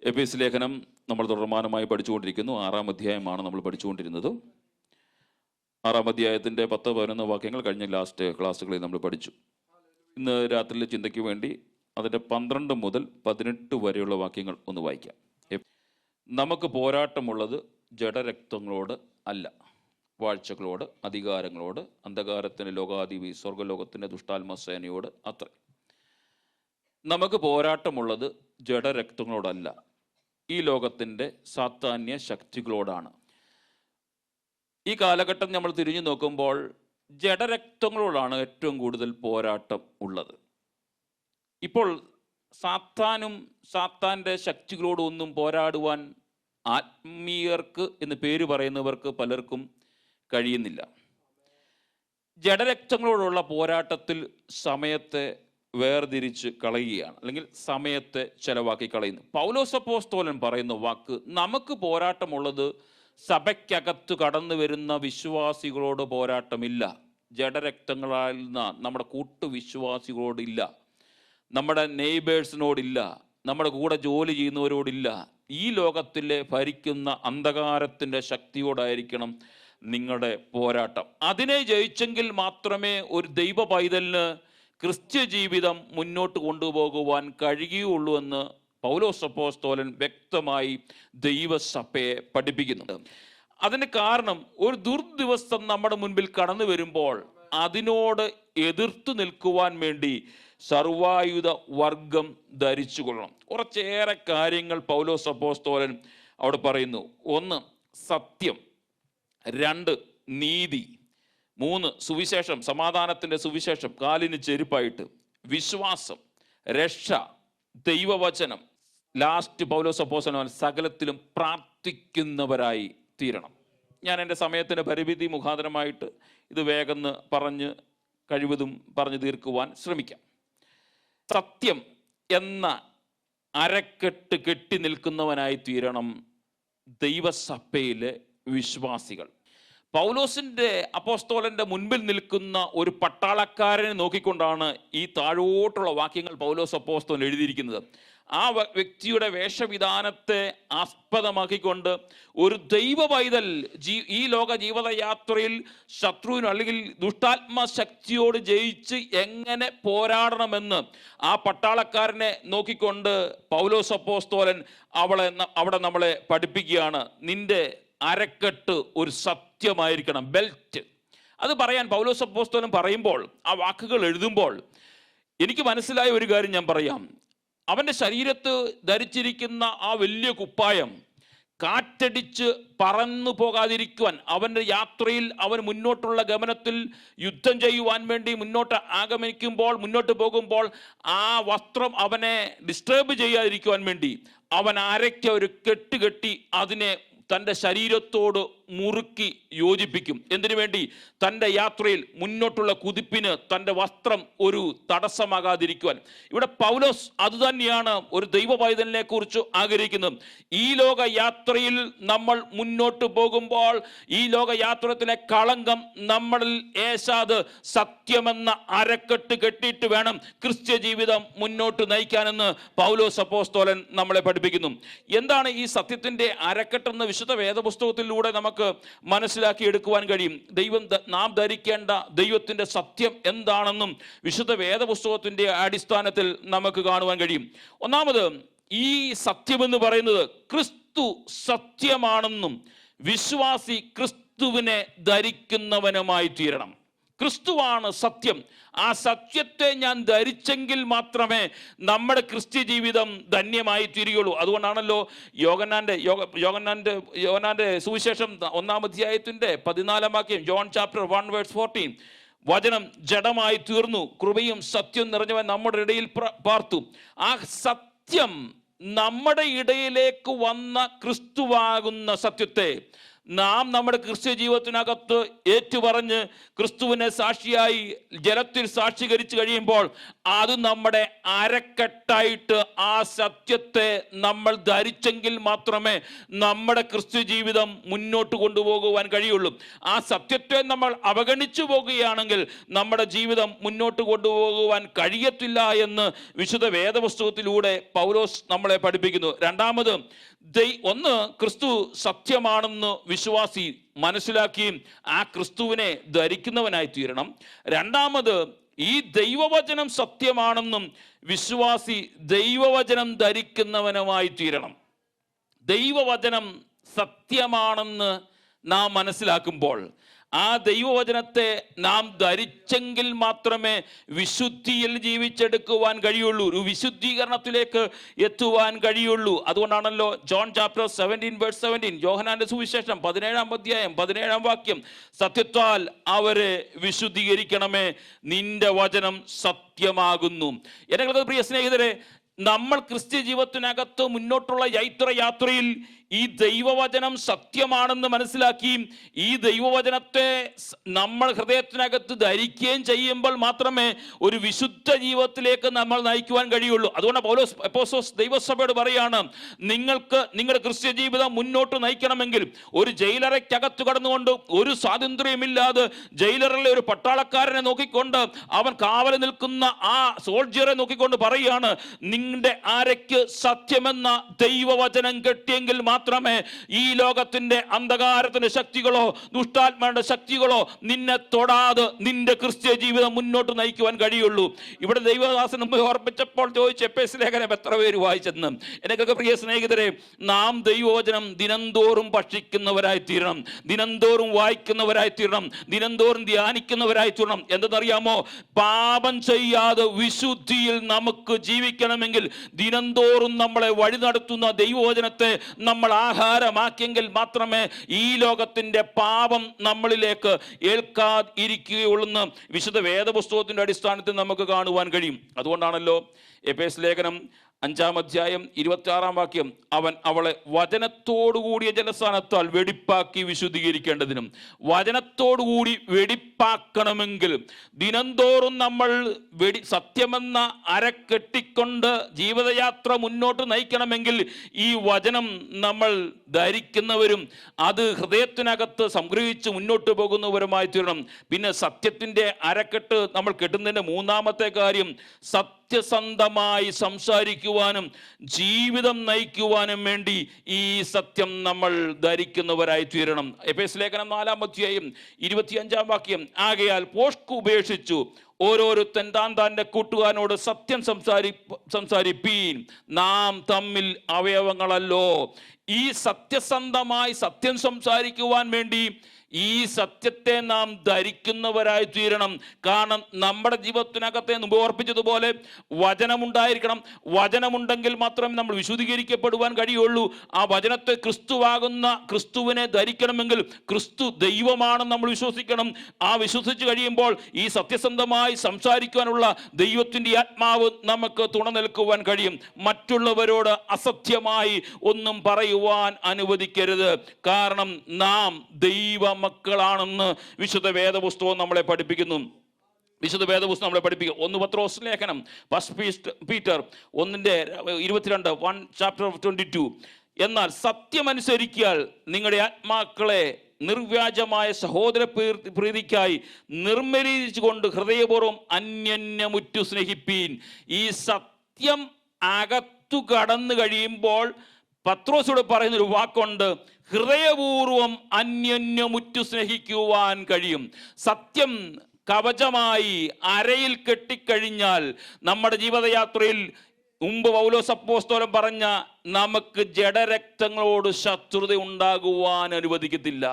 എഫേസ്യ ലേഖനം നമ്മൾ തുടർമാനമായി പഠിച്ചുകൊണ്ടിരിക്കുന്നു. 6-ാം അധ്യായമാണ് നമ്മൾ പഠിച്ചുകൊണ്ടിരുന്നത്. 6-ാം അധ്യായത്തിൻ്റെ 10-11 വാക്യങ്ങൾ കഴിഞ്ഞ ലാസ്റ്റ് ക്ലാസ്സുകളിൽ നമ്മൾ പഠിച്ചു. ഇന്ന് രാത്രിയിലെ ചിന്തയ്ക്ക് വേണ്ടി അതിൻ്റെ 12 മുതൽ 18 വരെയുള്ള വാക്യങ്ങൾ ഒന്ന് വായിക്കാം. നമുക്ക് പോരാട്ടമുള്ളത് ജഡരക്തങ്ങളോട് അല്ല, വാഴ്ചകളോട്, അധികാരങ്ങളോട്, അന്ധകാരത്തിൻ്റെ ലോകാധിപതി സ്വർഗലോകത്തിൻ്റെ ദുഷ്ടാത്മസേനയോട് അത്ര. നമുക്ക് പോരാട്ടമുള്ളത് ജഡരക്തങ്ങളോടല്ല, ഈ ലോകത്തിൻ്റെ സാത്താന്യ ശക്തികളോടാണ്. ഈ കാലഘട്ടം നമ്മൾ തിരിഞ്ഞു നോക്കുമ്പോൾ ജഡരക്തങ്ങളോടാണ് ഏറ്റവും കൂടുതൽ പോരാട്ടം ഉള്ളത്. ഇപ്പോൾ സാത്താനും സാത്താൻ്റെ ശക്തികളോടും ഒന്നും പോരാടുവാൻ ആത്മീയർക്ക് എന്ന് പേര് പറയുന്നവർക്ക് പലർക്കും കഴിയുന്നില്ല. ജഡരക്തങ്ങളോടുള്ള പോരാട്ടത്തിൽ സമയത്തെ വേർതിരിച്ച് കളയുകയാണ്, അല്ലെങ്കിൽ സമയത്തെ ചെലവാക്കി കളയുന്നു. പൗലോസ് അപ്പോസ്തലൻ പറയുന്ന വാക്ക്, നമുക്ക് പോരാട്ടമുള്ളത് സഭയ്ക്കകത്ത് കടന്നു വരുന്ന വിശ്വാസികളോട് പോരാട്ടമില്ല, ജഡരക്തങ്ങളായിരുന്ന നമ്മുടെ കൂട്ടുവിശ്വാസികളോടില്ല, നമ്മുടെ നെയ്ബേഴ്സിനോടില്ല, നമ്മുടെ കൂടെ ജോലി ചെയ്യുന്നവരോടില്ല, ഈ ലോകത്തിലെ ഭരിക്കുന്ന അന്ധകാരത്തിൻ്റെ ശക്തിയോടായിരിക്കണം നിങ്ങളുടെ പോരാട്ടം. അതിനെ ജയിച്ചെങ്കിൽ മാത്രമേ ഒരു ദൈവ പൈതലിന് ക്രിസ്ത്യ ജീവിതം മുന്നോട്ട് കൊണ്ടുപോകുവാൻ കഴിയുകയുള്ളൂ എന്ന് പൗലോസ് അപ്പോസ്തലൻ വ്യക്തമായി ദൈവസഭയെ പഠിപ്പിക്കുന്നുണ്ട്. അതിന് കാരണം, ഒരു ദുർദിവസം നമ്മുടെ മുൻപിൽ കടന്നു വരുമ്പോൾ അതിനോട് എതിർത്ത് നിൽക്കുവാൻ വേണ്ടി സർവായുധ വർഗം ധരിച്ചു കൊള്ളണം. കുറച്ചേറെ കാര്യങ്ങൾ പൗലോസ് അപ്പോസ്തലൻ അവിടെ പറയുന്നു. 1 സത്യം, 2 നീതി, 3 സുവിശേഷം, സമാധാനത്തിൻ്റെ സുവിശേഷം കാലിന് ചെരുപ്പായിട്ട്, വിശ്വാസം, രക്ഷ, ദൈവവചനം, ലാസ്റ്റ് പൗലോസ് അപ്പോസ്തലൻ സകലത്തിലും പ്രാർത്ഥിക്കുന്നവരായി തീരണം. ഞാൻ എൻ്റെ സമയത്തിൻ്റെ പരിമിതി മുഖാന്തരമായിട്ട് ഇത് വേഗം കഴിവതും പറഞ്ഞു തീർക്കുവാൻ ശ്രമിക്കാം. സത്യം എന്ന അരക്കെട്ട് കെട്ടി നിൽക്കുന്നവനായി തീരണം ദൈവസഭയിലെ വിശ്വാസികൾ. പൗലോസിൻ്റെ അപ്പോസ്തലൻ്റെ മുൻപിൽ നിൽക്കുന്ന ഒരു പട്ടാളക്കാരനെ നോക്കിക്കൊണ്ടാണ് ഈ താഴോട്ടുള്ള വാക്യങ്ങൾ പൗലോസ് അപ്പോസ്തലൻ എഴുതിയിരിക്കുന്നത്. ആ വ്യക്തിയുടെ വേഷവിധാനത്തെ ആസ്പദമാക്കിക്കൊണ്ട് ഒരു ദൈവ പൈതൽ ഈ ലോക ജീവിതയാത്രയിൽ ശത്രുവിന് അല്ലെങ്കിൽ ദുഷ്ടാത്മ ശക്തിയോട് ജയിച്ച് എങ്ങനെ പോരാടണമെന്ന് ആ പട്ടാളക്കാരനെ നോക്കിക്കൊണ്ട് പൗലോസ് അപ്പോസ്തലൻ അവിടെ നമ്മളെ പഠിപ്പിക്കുകയാണ്. നിന്റെ അരക്കെട്ട് ഒരു സത്യമായിരിക്കണം, ബെൽറ്റ്. അത് പറയാൻ പൗലോസ് അപ്പോസ്തലൻ പറയുമ്പോൾ, ആ വാക്കുകൾ എഴുതുമ്പോൾ എനിക്ക് മനസ്സിലായ ഒരു കാര്യം ഞാൻ പറയാം. അവൻ്റെ ശരീരത്ത് ധരിച്ചിരിക്കുന്ന ആ വലിയ കുപ്പായം കാറ്റടിച്ച് പറന്നു പോകാതിരിക്കുവാൻ, അവൻ്റെ യാത്രയിൽ അവൻ മുന്നോട്ടുള്ള ഗമനത്തിൽ യുദ്ധം ചെയ്യുവാൻ വേണ്ടി മുന്നോട്ട് പോകുമ്പോൾ ആ വസ്ത്രം അവനെ ഡിസ്റ്റർബ് ചെയ്യാതിരിക്കുവാൻ വേണ്ടി അവൻ അരയ്ക്ക് ഒരു കെട്ടുകെട്ടി അതിനെ തൻ്റെ ശരീരത്തോട് മുറുക്കി യോജിപ്പിക്കും. എന്തിനു വേണ്ടി? തൻ്റെ യാത്രയിൽ മുന്നോട്ടുള്ള കുതിപ്പിന് തൻ്റെ വസ്ത്രം ഒരു തടസ്സമാകാതിരിക്കുവാൻ. ഇവിടെ പൗലോസ് അതുതന്നെയാണ് ഒരു ദൈവ പൈതലിനെ കുറിച്ച് ആഗ്രഹിക്കുന്നത്. ഈ ലോക യാത്രയിൽ നമ്മൾ മുന്നോട്ട് പോകുമ്പോൾ ഈ ലോക യാത്രത്തിലെ കളങ്കം നമ്മളിൽ ഏശാതെ സത്യമെന്ന അരക്കെട്ട് കെട്ടിയിട്ട് വേണം ക്രിസ്ത്യ ജീവിതം മുന്നോട്ട് നയിക്കാനെന്ന് പൗലോസ് അപ്പോസ്തലൻ നമ്മളെ പഠിപ്പിക്കുന്നു. എന്താണ് ഈ സത്യത്തിൻ്റെ അരക്കെട്ടെന്ന് വിശുദ്ധ വേദപുസ്തകത്തിലൂടെ നമുക്ക് മനസ്സിലാക്കി എടുക്കുവാൻ കഴിയും. നാം ധരിക്കേണ്ട ദൈവത്തിൻ്റെ സത്യം എന്താണെന്നും വിശുദ്ധ വേദപുസ്തകത്തിൻ്റെ അടിസ്ഥാനത്തിൽ നമുക്ക് കാണുവാൻ കഴിയും. ഒന്നാമത്, ഈ സത്യമെന്ന് പറയുന്നത് ക്രിസ്തു സത്യമാണെന്നും വിശ്വാസി ക്രിസ്തുവിനെ ധരിക്കുന്നവനുമായി തീരണം. ക്രിസ്തുവാണ് സത്യം. ആ സത്യത്തെ ഞാൻ ധരിച്ചെങ്കിൽ മാത്രമേ നമ്മുടെ ക്രിസ്ത്യ ജീവിതം ധന്യമായി തീരുകയുള്ളൂ. അതുകൊണ്ടാണല്ലോ യോഹന്നാന്റെ സുവിശേഷം 1-ാം അധ്യായത്തിൻ്റെ 14-ാം വാക്യം, ജോൺ ചാപ്റ്റർ 1:14, വചനം ജഡമായി തീർന്നു, കൃപയും സത്യം നിറഞ്ഞവൻ നമ്മുടെ ഇടയിൽ പാർത്തു. ആ സത്യം നമ്മുടെ ഇടയിലേക്ക് വന്ന ക്രിസ്തുവാകുന്ന സത്യത്തെ നാം നമ്മുടെ ക്രിസ്ത്യ ജീവിതത്തിനകത്ത് ഏറ്റുപറഞ്ഞ് ക്രിസ്തുവിനെ സാക്ഷിയായി ജലത്തിൽ സാക്ഷീകരിച്ചു കഴിയുമ്പോൾ അത് നമ്മുടെ അരക്കെട്ടായിട്ട് ആ സത്യത്തെ നമ്മൾ ധരിച്ചെങ്കിൽ മാത്രമേ നമ്മുടെ ക്രിസ്ത്യ ജീവിതം മുന്നോട്ട് കൊണ്ടുപോകുവാൻ കഴിയുള്ളൂ. ആ സത്യത്തെ നമ്മൾ അവഗണിച്ചു പോകുകയാണെങ്കിൽ നമ്മുടെ ജീവിതം മുന്നോട്ട് കൊണ്ടുപോകുവാൻ കഴിയത്തില്ല എന്ന് വിശുദ്ധ വേദപുസ്തകത്തിലൂടെ പൗലോസ് നമ്മളെ പഠിപ്പിക്കുന്നു. രണ്ടാമത്, ഒന്ന് ക്രിസ്തു സത്യമാണെന്ന് വിശ്വാസി മനസ്സിലാക്കിയും ആ ക്രിസ്തുവിനെ ധരിക്കുന്നവനായി തീരണം. രണ്ടാമത്, ഈ ദൈവവചനം സത്യമാണെന്നും വിശ്വാസി ദൈവവചനം ധരിക്കുന്നവനുമായി തീരണം. ദൈവവചനം സത്യമാണെന്ന് നാം മനസ്സിലാക്കുമ്പോൾ ആ ദൈവവചനത്തെ നാം ധരിച്ചെങ്കിൽ മാത്രമേ വിശുദ്ധിയിൽ ജീവിച്ചെടുക്കുവാൻ കഴിയുള്ളൂ, ഒരു വിശുദ്ധീകരണത്തിലേക്ക് എത്തുവാൻ കഴിയുള്ളൂ. അതുകൊണ്ടാണല്ലോ ജോൺ ചാപ്റ്റർ 17:17, യോഹന്നാന്റെ സുവിശേഷം 17-ാം അധ്യായം 17-ാം വാക്യം, സത്യത്താൽ അവരെ വിശുദ്ധീകരിക്കണമേ, നിന്റെ വചനം സത്യമാകുന്നു. എന്നെ പ്രിയ സ്നേഹിതരെ, നമ്മൾ ക്രിസ്ത്യ ജീവിതത്തിനകത്ത് മുന്നോട്ടുള്ള യാത്രയിൽ ഈ ദൈവവചനം സത്യമാണെന്ന് മനസ്സിലാക്കിയും ഈ ദൈവവചനത്തെ നമ്മൾ ഹൃദയത്തിനകത്ത് ധരിക്കുകയും ചെയ്യുമ്പോൾ മാത്രമേ ഒരു വിശുദ്ധ ജീവിതത്തിലേക്ക് നമ്മൾ നയിക്കുവാൻ കഴിയുള്ളൂ. അതുകൊണ്ട് പൗലോസ് അപ്പോസ്തലൻ ദൈവസഭയോട് പറയാണ്, നിങ്ങൾക്ക് നിങ്ങളുടെ ക്രിസ്ത്യ ജീവിതം മുന്നോട്ട് നയിക്കണമെങ്കിൽ ഒരു ജയിലറയ്ക്കകത്ത് കടന്നുകൊണ്ട് ഒരു സ്വാതന്ത്ര്യമില്ലാതെ ജയിലറിലെ ഒരു പട്ടാളക്കാരനെ നോക്കിക്കൊണ്ട് അവൻ കാവൽ നിൽക്കുന്ന ആ സോൾജിയറെ നോക്കിക്കൊണ്ട് പറയാണ്, നിങ്ങളുടെ അരയ്ക്ക് സത്യമെന്ന ദൈവവചനം കെട്ടിയെങ്കിൽ മാത്രമേ ഈ ലോകത്തിന്റെ അന്ധകാരത്തിന്റെ ശക്തികളോ ദുഷ്ടാത്മാരുടെ ശക്തികളോ നിന്നെ തൊടാതെ നിന്റെ ക്രിസ്ത്യ ജീവിതം മുന്നോട്ട് നയിക്കുവാൻ കഴിയുള്ളൂ. ഇവിടെ ദൈവദാസൻ മുമ്പ് ഓർപ്പിച്ചപ്പോൾ ചോദിച്ചു, എഫേസ്യ ലേഖനം എത്ര പേര് വായിച്ചെന്ന്. എനിക്കൊക്കെ പ്രിയ സ്നേഹിതരെ, നാം ദൈവവചനം ദിനംതോറും ഭക്ഷിക്കുന്നവരായി തീരണം, ദിനംതോറും വായിക്കുന്നവരായി തീരണം, ദിനംതോറും ധ്യാനിക്കുന്നവരായി തീരണം. എന്തെന്നറിയാമോ? പാപം ചെയ്യാതെ വിശുദ്ധിയിൽ നമുക്ക് ജീവിക്കണമെങ്കിൽ ദിനംതോറും നമ്മളെ വഴി നടത്തുന്ന ദൈവവചനത്തെ നമ്മൾ ആഹാരമാക്കിയെങ്കിൽ മാത്രമേ ഈ ലോകത്തിന്റെ പാപം നമ്മളിലേക്ക് ഏൽക്കാതിരിക്കുകയുള്ളെന്ന് വിശുദ്ധ വേദപുസ്തകത്തിന്റെ അടിസ്ഥാനത്തിൽ നമുക്ക് കാണുവാൻ കഴിയും. അതുകൊണ്ടാണല്ലോ എഫേസ്യ ലേഖനം 5-ാം അധ്യായം 26-ാം വാക്യം, അവൻ അവളെ വചനത്തോടുകൂടിയ ജലസ്നാനത്താൽ വെടിപ്പാക്കി വിശുദ്ധീകരിക്കേണ്ടതിനും. വചനത്തോടുകൂടി വെടിപ്പാക്കണമെങ്കിൽ ദിനംതോറും നമ്മൾ സത്യമെന്ന അരക്കെട്ടിക്കൊണ്ട് ജീവിതയാത്ര മുന്നോട്ട് നയിക്കണമെങ്കിൽ ഈ വചനം നമ്മൾ ധരിക്കുന്നവരും അത് ഹൃദയത്തിനകത്ത് സംഗ്രഹിച്ച് മുന്നോട്ട് പോകുന്നവരുമായി തീരണം. പിന്നെ സത്യത്തിൻ്റെ അരക്കെട്ട് നമ്മൾ കെട്ടുന്നതിൻ്റെ മൂന്നാമത്തെ കാര്യം, സത്യസന്ധമായി സംസാരിക്കുവാനും ജീവിതം നയിക്കുവാനും വേണ്ടി ഈ സത്യം നമ്മൾ ധരിക്കുന്നവരായി തീരണം. എഫേസ്യ ലേഖനം 4-ാം അധ്യായം 25-ാം വാക്യം, ആകയാൽ പോഷ്ക് ഉപേക്ഷിച്ചു ഓരോരുത്തൻ താൻ്റെ കൂട്ടുകാരനോട് സത്യം സംസാരിപ്പീൻ, നാം തമ്മിൽ അവയവങ്ങളല്ലോ. ഈ സത്യസന്ധമായി സത്യം സംസാരിക്കുവാൻ വേണ്ടി ഈ സത്യത്തെ നാം ധരിക്കുന്നവരായി തീരണം. കാരണം നമ്മുടെ ജീവിതത്തിനകത്തെ മുമ്പ് ഓർപ്പിച്ചതുപോലെ വചനമുണ്ടായിരിക്കണം. വചനമുണ്ടെങ്കിൽ മാത്രമേ നമ്മൾ വിശുദ്ധീകരിക്കപ്പെടുവാൻ കഴിയുള്ളൂ. ആ വചനത്തെ ക്രിസ്തുവാകുന്ന ക്രിസ്തുവിനെ ധരിക്കണമെങ്കിൽ ക്രിസ്തു ദൈവമാണെന്ന് നമ്മൾ വിശ്വസിക്കണം. ആ വിശ്വസിച്ച് കഴിയുമ്പോൾ ഈ സത്യസന്ധമായി സംസാരിക്കുവാനുള്ള ദൈവത്തിൻ്റെ ആത്മാവ് നമുക്ക് തുണ നിൽക്കുവാൻ കഴിയും. മറ്റുള്ളവരോട് അസത്യമായി ഒന്നും പറയുവാൻ അനുവദിക്കരുത്. കാരണം നാം ദൈവ മക്കളാണെന്ന് വിശുദ്ധ വേദപുസ്തകം നമ്മളെ പഠിപ്പിക്കുന്നു. വിശുദ്ധ വേദപുസ്തകം നമ്മളെ പഠിപ്പിക്കുക. 1 പത്രോസ് ലേഖനം 1 പീറ്റർ 1:22, 1 chapter 22, എന്നാൽ സത്യമനുസരിക്കാൽ നിങ്ങളുടെ ആത്മാക്കളെ നിർവ്യാജമായ സഹോദര പ്രീതിക്കായി നിർമ്മലീകരിച്ചുകൊണ്ട് ഹൃദയപൂർവ്വം അന്യോന്യമുറ്റു സ്നേഹിപ്പീൻ. ഈ സത്യം അകത്തു കടന്നു കഴിയുമ്പോൾ പത്രോസോട് പറയുന്നൊരു വാക്കുണ്ട്, ഹൃദയപൂർവം അന്യോന്യമുറ്റു സ്നേഹിക്കുവാൻ കഴിയും. സത്യം കവചമായി അരയിൽ കെട്ടിക്കഴിഞ്ഞാൽ നമ്മുടെ ജീവിതയാത്രയിൽ മുമ്പ് പൗലോസ് അപ്പോസ്തലൻ പറഞ്ഞ നമുക്ക് ജഡരക്തങ്ങളോട് ശത്രുത ഉണ്ടാകുവാൻ അനുവദിക്കത്തില്ല.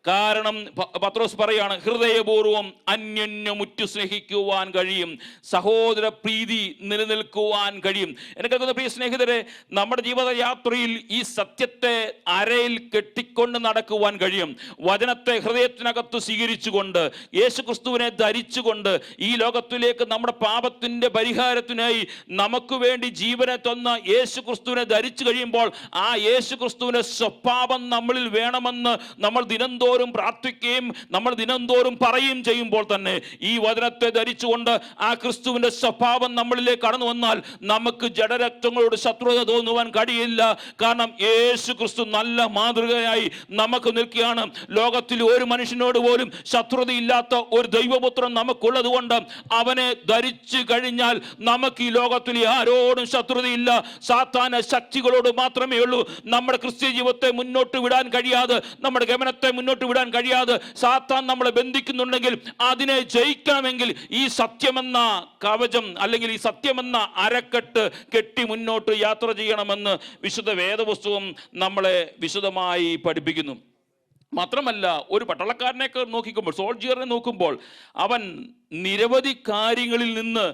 കാരണം പത്രോസ് പറയാണ്, ഹൃദയപൂർവ്വം അന്യോന്യമുറ്റു സ്നേഹിക്കുവാൻ കഴിയും, സഹോദര പ്രീതി നിലനിൽക്കുവാൻ കഴിയും. എനിക്കറിയുന്ന പ്രിയ സ്നേഹിതരെ, നമ്മുടെ ജീവിതയാത്രയിൽ ഈ സത്യത്തെ അരയിൽ കെട്ടിക്കൊണ്ട് നടക്കുവാൻ കഴിയും. വചനത്തെ ഹൃദയത്തിനകത്ത് സ്വീകരിച്ചുകൊണ്ട് യേശു ക്രിസ്തുവിനെ ധരിച്ചുകൊണ്ട് ഈ ലോകത്തിലേക്ക് നമ്മുടെ പാപത്തിന്റെ പരിഹാരത്തിനായി നമുക്ക് വേണ്ടി ജീവനെ തന്ന യേശു ക്രിസ്തുവിനെ ധരിച്ചു കഴിയുമ്പോൾ ആ യേശു ക്രിസ്തുവിന്റെ സ്വഭാവം നമ്മളിൽ വേണമെന്ന് നമ്മൾ ദിനംതോറും പ്രാർത്ഥിക്കുകയും നമ്മൾ ദിനംതോറും പറയുകയും ചെയ്യുമ്പോൾ തന്നെ ഈ വചനത്തെ ധരിച്ചുകൊണ്ട് ആ ക്രിസ്തുവിന്റെ സ്വഭാവം നമ്മളിലേക്ക് കടന്നു വന്നാൽ നമുക്ക് ജഡരക്തങ്ങളോട് ശത്രുത തോന്നുവാൻ കഴിയില്ല. കാരണം യേശു ക്രിസ്തു നല്ല മാതൃകയായി നമുക്ക് നിൽക്കുകയാണ്. ലോകത്തിൽ ഒരു മനുഷ്യനോട് പോലും ശത്രുതയില്ലാത്ത ഒരു ദൈവപുത്രൻ നമുക്കുള്ളത് കൊണ്ട് അവനെ ധരിച്ചു കഴിഞ്ഞാൽ നമുക്ക് ഈ ലോകത്തിൽ ആരോടും ശത്രുതയില്ല. സാത്താന ശക്തികളോട് മാത്രമേ ഉള്ളൂ. നമ്മുടെ ക്രിസ്ത്യ ജീവിതത്തെ മുന്നോട്ട് വിടാൻ കഴിയാതെ, നമ്മുടെ ഗമനത്തെ മുന്നോട്ട് വിടാൻ കഴിയാതെ സാത്താൻ നമ്മളെ ബന്ധിക്കുന്നുണ്ടെങ്കിൽ അതിനെ ജയിക്കണമെങ്കിൽ ഈ സത്യമെന്ന കവചം അല്ലെങ്കിൽ ഈ സത്യമെന്ന അരക്കെട്ട് കെട്ടി മുന്നോട്ട് യാത്ര ചെയ്യണമെന്ന് വിശുദ്ധ വേദപുസ്തകം നമ്മളെ വിശദമായി പഠിപ്പിക്കുന്നു. മാത്രമല്ല, ഒരു പട്ടാളക്കാരനെ നോക്കിക്കുമ്പോൾ, സോൾജിയറിനെ നോക്കുമ്പോൾ അവൻ നിരവധി കാര്യങ്ങളിൽ നിന്ന്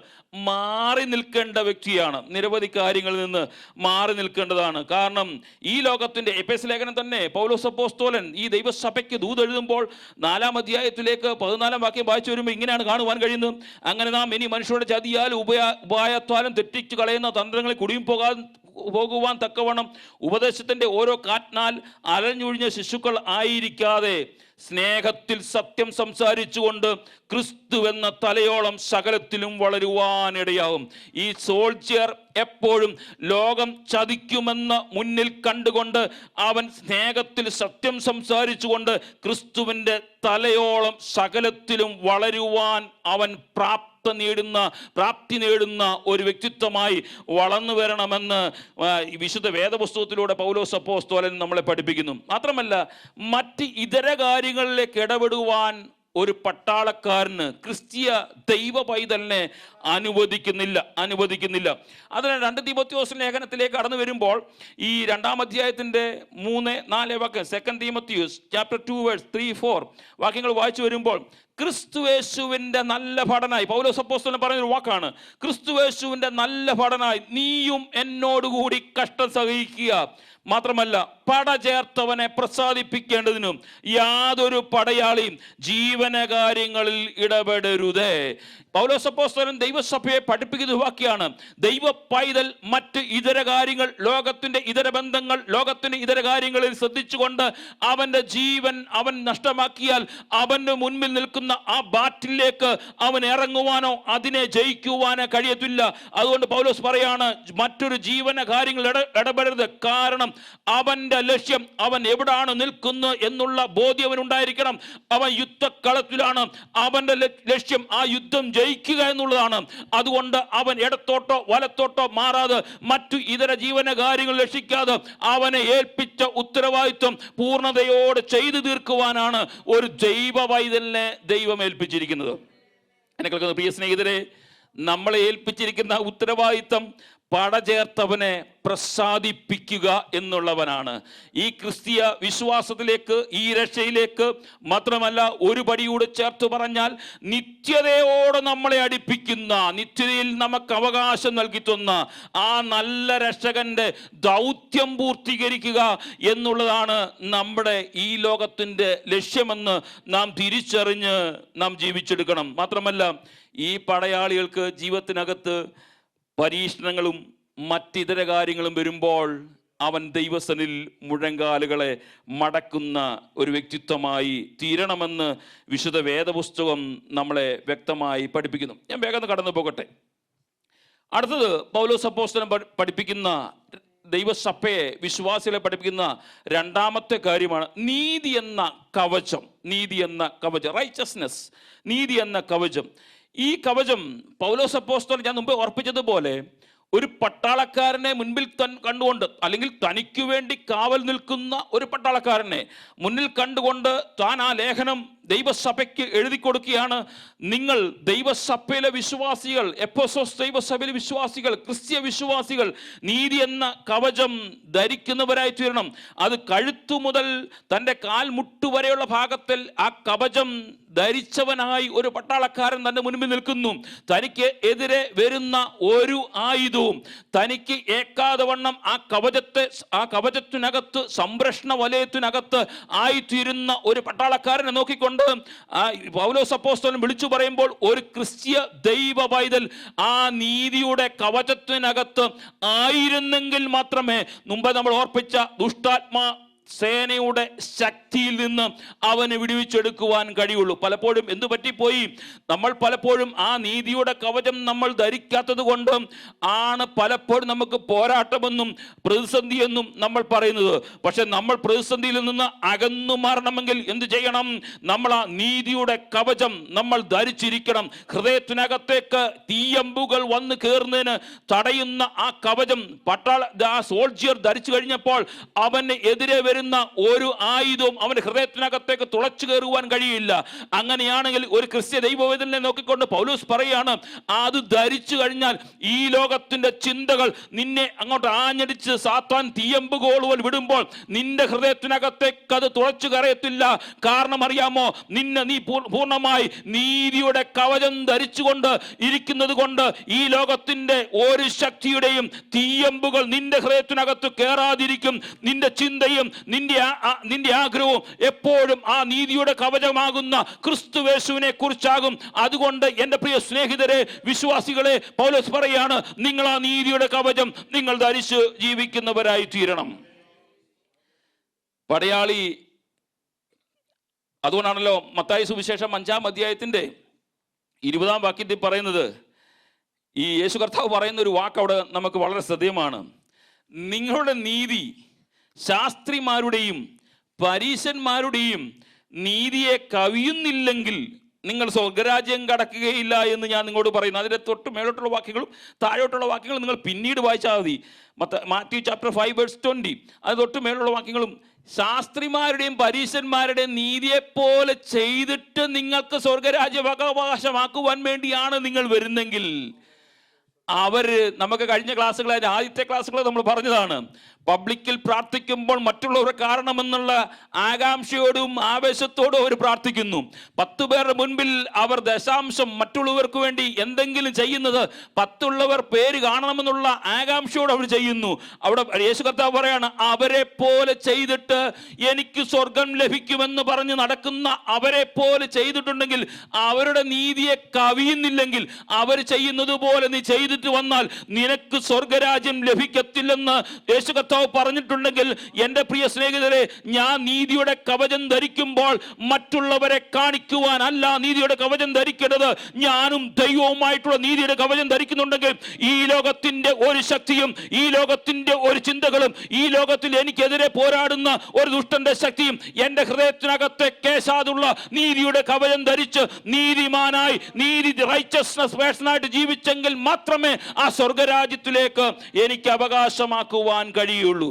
മാറി നിൽക്കേണ്ട വ്യക്തിയാണ്. നിരവധി കാര്യങ്ങളിൽ നിന്ന് മാറി നിൽക്കേണ്ടതാണ്. കാരണം ഈ ലോകത്തിന്റെ എഫേസ്യ ലേഖനം തന്നെ പൗലോസ് അപ്പോസ്തലൻ ഈ ദൈവസഭയ്ക്ക് ദൂതെഴുതുമ്പോൾ 4-ാം അധ്യായത്തിലേക്ക് 14-ാം വാക്യം വായിച്ചു വരുമ്പോൾ ഇങ്ങനെയാണ് കാണുവാൻ കഴിയുന്നത്. അങ്ങനെ നാം ഇനി മനുഷ്യരുടെ ചതിയാലും ഉപായത്താലും തെറ്റിച്ചു കളയുന്ന തന്ത്രങ്ങളിൽ കുടുങ്ങി പോകുവാൻ തക്കവണ്ണം ഉപദേശത്തിന്റെ ഓരോ കാറ്റിനാൽ അലഞ്ഞൊഴിഞ്ഞ ശിശുക്കൾ ആയിരിക്കാതെ സ്നേഹത്തിൽ സത്യം സംസാരിച്ചുകൊണ്ട് ക്രിസ്തു എന്ന തലയോളം സകലത്തിലും വളരുവാനിടയാവും. ഈ സോൾജിയർ എപ്പോഴും ലോകം ചതിക്കുമെന്ന് മുന്നിൽ കണ്ടുകൊണ്ട് അവൻ സ്നേഹത്തിൽ സത്യം സംസാരിച്ചുകൊണ്ട് ക്രിസ്തുവിൻ്റെ തലയോളം സകലത്തിലും വളരുവാൻ അവൻ പ്രാപ്തി നേടുന്ന ഒരു വ്യക്തിത്വമായി വളർന്നു വരണമെന്ന് വിശുദ്ധ വേദപുസ്തകത്തിലൂടെ പൗലോസ് അപ്പോസ്തലൻ നമ്മളെ പഠിപ്പിക്കുന്നു. മാത്രമല്ല, മറ്റ് ഇതര കാര്യങ്ങളിലേക്ക് ഇടപെടുവാൻ ഒരു പട്ടാളക്കാരന് ക്രിസ്തീയ ദൈവ പൈതലിനെ അനുവദിക്കുന്നില്ല. അതിനാൽ 2 തീമോഥെയോസ് ലേഖനത്തിലേക്ക് കടന്നു വരുമ്പോൾ ഈ 2-ാം അധ്യായത്തിന്റെ 3-4 വാക്യം, 2 തീമോഥെയോസ് ചാപ്റ്റർ 2:3-4 വാക്യങ്ങൾ വായിച്ചു വരുമ്പോൾ, ക്രിസ്തുയേശുവിൻ്റെ നല്ല ഭടനായി, പൗലോസ് അപ്പോസ്തലൻ പറയുന്നൊരു വാക്കാണ്, ക്രിസ്തുയേശുവിൻ്റെ നല്ല ഭടനായി നീയും എന്നോടുകൂടി കഷ്ടം സഹിക്കുക. മാത്രമല്ല, പട ചേർത്തവനെ പ്രസാദിപ്പിക്കേണ്ടതിനും യാതൊരു പടയാളിയും ജീവനകാര്യങ്ങളിൽ ഇടപെടരുതേ. പൗലോസ് അപ്പോസ്തലൻ ദൈവസഭയെ പഠിപ്പിക്കുന്ന വാക്യാണ്, ദൈവ പൈതൽ മറ്റ് ഇതര കാര്യങ്ങൾ, ലോകത്തിന്റെ ഇതര ബന്ധങ്ങൾ, ലോകത്തിന്റെ ഇതര കാര്യങ്ങളിൽ ശ്രദ്ധിച്ചുകൊണ്ട് അവന്റെ ജീവൻ അവൻ നഷ്ടമാക്കിയാൽ അവന്റെ മുൻപിൽ നിൽക്കുന്ന ആ ബാറ്റിലേക്ക് അവൻ ഇറങ്ങുവാനോ അതിനെ ജയിക്കുവാനോ കഴിയത്തില്ല. അതുകൊണ്ട് പൗലോസ് പറയാണ്, മറ്റൊരു ജീവന കാര്യങ്ങൾ ഇടപെടരുത്. കാരണം അവന്റെ ലക്ഷ്യം, അവൻ എവിടാണ് നിൽക്കുന്നത് എന്നുള്ള ബോധ്യം അവനുണ്ടായിരിക്കണം. അവൻ യുദ്ധക്കളത്തിലാണ്, അവന്റെ ലക്ഷ്യം ആ യുദ്ധം ജയിക്കുക എന്നുള്ളതാണ്. അതുകൊണ്ട് അവൻ ഇടത്തോട്ടോ വലത്തോട്ടോ മാറാതെ മറ്റു ഇതര ജീവന കാര്യങ്ങൾ രക്ഷിക്കാതെ അവനെ ഏൽപ്പിച്ച ഉത്തരവാദിത്വം പൂർണ്ണതയോടെ ചെയ്തു തീർക്കുവാനാണ് ഒരു ദൈവ പൈതലിനെ ദൈവം ഏൽപ്പിച്ചിരിക്കുന്നത്. എന്നെ കേൾക്കുന്ന പ്രിയ സ്നേഹിതരെ, നമ്മളെ ഏൽപ്പിച്ചിരിക്കുന്ന ഉത്തരവാദിത്വം പടചേർത്തവനെ പ്രസാദിപ്പിക്കുക എന്നുള്ളവനാണ്. ഈ ക്രിസ്തീയ വിശ്വാസത്തിലേക്ക്, ഈ രക്ഷയിലേക്ക് മാത്രമല്ല, ഒരു പടിയൂടെ ചേർത്ത് പറഞ്ഞാൽ നിത്യതയോടെ നമ്മളെ അടുപ്പിക്കുന്ന, നിത്യതയിൽ നമുക്ക് അവകാശം നൽകി തന്ന ആ നല്ല രക്ഷകന്റെ ദൗത്യം പൂർത്തീകരിക്കുക എന്നുള്ളതാണ് നമ്മുടെ ഈ ലോകത്തിൻ്റെ ലക്ഷ്യമെന്ന് നാം തിരിച്ചറിഞ്ഞ് നാം ജീവിച്ചെടുക്കണം. മാത്രമല്ല, ഈ പടയാളികൾക്ക് ജീവിതത്തിനകത്ത് പരീക്ഷണങ്ങളും മറ്റിതര കാര്യങ്ങളും വരുമ്പോൾ അവൻ ദൈവസനിൽ മുഴങ്കാലുകളെ മടക്കുന്ന ഒരു വ്യക്തിത്വമായി തീരണമെന്ന് വിശുദ്ധ വേദപുസ്തകം നമ്മളെ വ്യക്തമായി പഠിപ്പിക്കുന്നു. ഞാൻ വേഗം കടന്നു പോകട്ടെ. അടുത്തത് പൗലോസ് അപ്പോസ്തലൻ പഠിപ്പിക്കുന്ന, ദൈവസഭയെ, വിശ്വാസികളെ പഠിപ്പിക്കുന്ന 2-ാമത്തെ കാര്യമാണ് നീതി എന്ന കവചം. നീതി എന്ന കവചം, റൈച്ചസ്നെസ്, നീതി എന്ന കവചം. ഈ കവചം പൗലോസ് അപ്പോസ്തലൻ ഞാൻ മുമ്പ് ഓർപ്പിച്ചതുപോലെ ഒരു പട്ടാളക്കാരനെ മുൻപിൽ കണ്ടുകൊണ്ട്, അല്ലെങ്കിൽ തനിക്ക് വേണ്ടി കാവൽ നിൽക്കുന്ന ഒരു പട്ടാളക്കാരനെ മുന്നിൽ കണ്ടുകൊണ്ട് താൻ ആ ലേഖനം ദൈവസഭയ്ക്ക് എഴുതി കൊടുക്കുകയാണ്. നിങ്ങൾ ദൈവസഭയിലെ വിശ്വാസികൾ, എഫെസോസ് ദൈവസഭയിലെ വിശ്വാസികൾ, ക്രിസ്തീയ വിശ്വാസികൾ നീതി എന്ന കവചം ധരിക്കുന്നവരായി തീരണം. അത് കഴുത്തു മുതൽ തൻ്റെ കാൽമുട്ട് വരെയുള്ള ഭാഗത്തിൽ ആ കവചം ധരിച്ചവനായി ഒരു പട്ടാളക്കാരൻ തൻ്റെ മുൻപിൽ നിൽക്കുന്നു. തനിക്ക് എതിരെ വരുന്ന ഒരു ആയുധവും തനിക്ക് ഏക്കാതെ വണ്ണം ആ കവചത്തിനകത്ത്, സംരക്ഷണ വലയത്തിനകത്ത് ആയിത്തീരുന്ന ഒരു പട്ടാളക്കാരനെ നോക്കിക്കൊണ്ട് പൗലോസ് അപ്പോസ്തലൻ വിളിച്ചു പറയുമ്പോൾ, ഒരു ക്രിസ്തീയ ദൈവ പൈതൽ ആ നീതിയുടെ കവചത്തിനകത്ത് ആയിരുന്നെങ്കിൽ മാത്രമേ മുമ്പ് നമ്മൾ ഓർപ്പിച്ച ദുഷ്ടാത്മാ സേനയുടെ ശക്തിയിൽ നിന്ന് അവനെ വിടുവിച്ചെടുക്കുവാൻ കഴിയുള്ളൂ. പലപ്പോഴും എന്തു പറ്റിപ്പോയി, നമ്മൾ പലപ്പോഴും ആ നീതിയുടെ കവചം നമ്മൾ ധരിക്കാത്തത് കൊണ്ടും ആണ് പലപ്പോഴും നമുക്ക് പോരാട്ടമെന്നും പ്രതിസന്ധിയെന്നും നമ്മൾ പറയുന്നത്. പക്ഷെ നമ്മൾ പ്രതിസന്ധിയിൽ നിന്ന് അകന്നു മാറണമെങ്കിൽ എന്ത് ചെയ്യണം? നമ്മൾ ആ നീതിയുടെ കവചം നമ്മൾ ധരിച്ചിരിക്കണം. ഹൃദയത്തിനകത്തേക്ക് തീയമ്പുകൾ വന്ന് കയറുന്നതിന് തടയുന്ന ആ കവചം ആ സോൾജിയർ ധരിച്ചു കഴിഞ്ഞപ്പോൾ അവന് എതിരെ വരുന്ന ഒരു ആയുധവും അവന്റെ ഹൃദയത്തിനകത്തേക്ക് തുളച്ചു കയറുവാൻ കഴിയില്ല. അങ്ങനെയാണെങ്കിൽ ഒരു ക്രിസ്ത്യ ദൈവവേദനെ നോക്കിക്കൊണ്ട് പൗലോസ് പറയാണ്, അത് ധരിച്ചു കഴിഞ്ഞാൽ ഈ ലോകത്തിന്റെ ചിന്തകൾ നിന്നെ അങ്ങോട്ട് ആഞ്ഞടിച്ച് സാത്താൻ തീയമ്പുകോളുകൾ വിടുമ്പോൾ നിന്റെ ഹൃദയത്തിനകത്തേക്ക് അത് തുളച്ചു കയറത്തില്ല. കാരണം അറിയാമോ, നീ പൂർണ്ണമായി നീതിയുടെ കവചം ധരിച്ചുകൊണ്ട് ഇരിക്കുന്നത് കൊണ്ട് ഈ ലോകത്തിന്റെ ഒരു ശക്തിയുടെയും തീയമ്പുകൾ നിന്റെ ഹൃദയത്തിനകത്ത് കയറാതിരിക്കും. നിന്റെ ചിന്തയും നിന്റെ ആഗ്രഹവും എപ്പോഴും ആ നീതിയുടെ കവചമാകുന്ന ക്രിസ്തുയേശുവിനെ കുറിച്ചാകും. അതുകൊണ്ട് എൻ്റെ പ്രിയ സ്നേഹിതരെ, വിശ്വാസികളെ, പൗലോസ് പറയാണ്, നിങ്ങൾ ആ നീതിയുടെ കവചം നിങ്ങൾ ധരിച്ച് ജീവിക്കുന്നവരായി തീരണം. പടയാളി, അതുകൊണ്ടാണല്ലോ മത്തായി സുവിശേഷം 5-ാം അധ്യായത്തിന്റെ 20-ാം വാക്യത്തിൽ പറയുന്നത്, ഈ യേശു കർത്താവ് പറയുന്ന ഒരു വാക്ക് അവിടെ നമുക്ക് വളരെ ശ്രദ്ധേയമാണ്. നിങ്ങളുടെ നീതി ശാസ്ത്രിമാരുടെയും പരീശന്മാരുടെയും നീതിയെ കവിയുന്നില്ലെങ്കിൽ നിങ്ങൾ സ്വർഗരാജ്യം കടക്കുകയില്ല എന്ന് ഞാൻ നിങ്ങളോട് പറയുന്നു. അതിൻ്റെ തൊട്ട് മേലോട്ടുള്ള വാക്യങ്ങളും താഴോട്ടുള്ള വാക്യങ്ങളും നിങ്ങൾ പിന്നീട് വായിച്ചാൽ മതി. Matthew chapter 5:20. അത് തൊട്ട് മേലുള്ള വാക്യങ്ങളും, ശാസ്ത്രിമാരുടെയും പരീശന്മാരുടെയും നീതിയെപ്പോലെ ചെയ്തിട്ട് നിങ്ങൾക്ക് സ്വർഗരാജ്യം അവകാശമാക്കുവാൻ വേണ്ടിയാണ് നിങ്ങൾ വരുന്നെങ്കിൽ, നമുക്ക് കഴിഞ്ഞ ക്ലാസ്സുകൾ, ആദ്യത്തെ ക്ലാസ്സുകൾ നമ്മൾ പറഞ്ഞതാണ്, പബ്ലിക്കിൽ പ്രാർത്ഥിക്കുമ്പോൾ മറ്റുള്ളവരെ കാരണമെന്നുള്ള ആകാംക്ഷയോടും ആവേശത്തോടും അവർ പ്രാർത്ഥിക്കുന്നു. 10 പേരുടെ മുൻപിൽ അവർ ദശാംശം മറ്റുള്ളവർക്ക് വേണ്ടി എന്തെങ്കിലും ചെയ്യുന്നത് 10 പേര് കാണണമെന്നുള്ള ആകാംക്ഷയോട് അവർ ചെയ്യുന്നു. അവിടെ യേശു കർത്താവ് പറയാണ്, അവരെ പോലെ ചെയ്തിട്ട് എനിക്ക് സ്വർഗം ലഭിക്കുമെന്ന് പറഞ്ഞ് നടക്കുന്ന അവരെ പോലെ ചെയ്തിട്ടുണ്ടെങ്കിൽ, അവരുടെ നീതിയെ കവിയുന്നില്ലെങ്കിൽ, അവർ ചെയ്യുന്നത് പോലെ നീ ചെയ്തിട്ട് വന്നാൽ നിനക്ക് സ്വർഗരാജ്യം ലഭിക്കത്തില്ലെന്ന് യേശു കർത്താവ് പറഞ്ഞിട്ടുണ്ടെങ്കിൽ, എൻ്റെ പ്രിയ സ്നേഹിതരെ, ഞാൻ നീതിയുടെ കവചം ധരിക്കുമ്പോൾ മറ്റുള്ളവരെ കാണിക്കുവാൻ അല്ല നീതിയുടെ കവചം ധരിക്കേണ്ടത്. ഞാനും ദൈവവുമായിട്ടുള്ള നീതിയുടെ കവചം ധരിക്കുന്നുണ്ടെങ്കിൽ ഈ ലോകത്തിന്റെ ഒരു ശക്തിയും, ഈ ലോകത്തിന്റെ ഒരു ചിന്തകളും, ഈ ലോകത്തിൽ എനിക്കെതിരെ പോരാടുന്ന ഒരു ദുഷ്ടന്റെ ശക്തിയും എൻ്റെ ഹൃദയത്തിനകത്തെ കേശാതുള്ള നീതിയുടെ കവചം ധരിച്ച് നീതിമാനായി, റൈച്ചസ്നസ് പേഴ്സണായിട്ട് ജീവിച്ചെങ്കിൽ മാത്രമേ ആ സ്വർഗരാജ്യത്തിലേക്ക് എനിക്ക് അവകാശമാക്കുവാൻ കഴിയുള്ളൂ.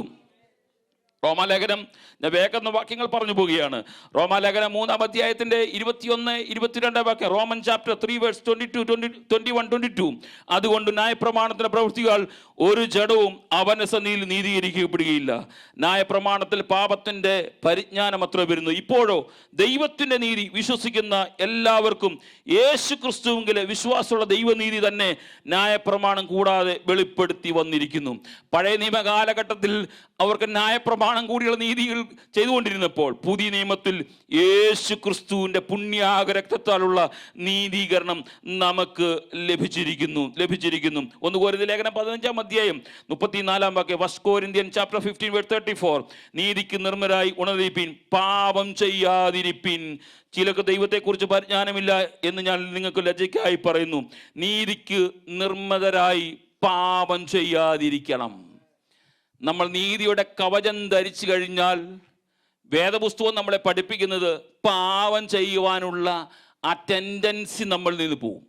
റോമാലേഖനം, ഞാൻ വേഗം വാക്യങ്ങൾ പറഞ്ഞു പോവുകയാണ്. റോമാലേഖനം 3-ാം അധ്യായത്തിന്റെ 21-22 വാക്യം, റോമൻ ചാപ്റ്റർ 3:22-22. അതുകൊണ്ട് ന്യായപ്രമാണത്തിന്റെ പ്രവൃത്തികൾ ഒരു ജഡവും അവന്റെ സന്നിധിയിൽ നീതീകരിക്കപ്പെടുകയില്ല. ന്യായപ്രമാണത്തിൽ പാപത്തിന്റെ പരിജ്ഞാനം അത്ര വരുന്നു. ഇപ്പോഴോ ദൈവത്തിന്റെ നീതി വിശ്വസിക്കുന്ന എല്ലാവർക്കും യേശു ക്രിസ്തുവിലെ വിശ്വാസമുള്ള ദൈവനീതി തന്നെ ന്യായപ്രമാണം കൂടാതെ വെളിപ്പെടുത്തി വന്നിരിക്കുന്നു. പഴയ നിയമ കാലഘട്ടത്തിൽ അവർക്ക് ന്യായപ്രമാണം കൂടിയുള്ള നീതികൾ ചെയ്തുകൊണ്ടിരുന്നപ്പോൾ പുതിയ നിയമത്തിൽ യേശു ക്രിസ്തുവിന്റെ പുണ്യാഗ രക്തത്താലുള്ള നീതീകരണം നമുക്ക് ലഭിച്ചിരിക്കുന്നു. 1 കൊരിന്ത്യർ ലേഖനം 15-ാം അധ്യായം 34-ാം വാക്യം, 1 Corinthians chapter 15:34, നീതിക്ക് നിർമ്മരായി ഉണർന്നിരിപ്പിൻ, പാപം ചെയ്യാതിരിപ്പിൻ. ചിലർക്ക് ദൈവത്തെക്കുറിച്ച് പരിജ്ഞാനമില്ല എന്ന് ഞാൻ നിങ്ങൾക്ക് ലജ്ജയ്ക്കായി പറയുന്നു. നീതിക്ക് നിർമ്മതരായി പാപം ചെയ്യാതിരിക്കണം. നമ്മൾ നീതിയുടെ കവചം ധരിച്ചു കഴിഞ്ഞാൽ വേദപുസ്തകം നമ്മളെ പഠിപ്പിക്കുന്നത് പാപം ചെയ്യുവാനുള്ള ആ ടെൻഡൻസി നമ്മളിൽ നിന്ന് പോവും.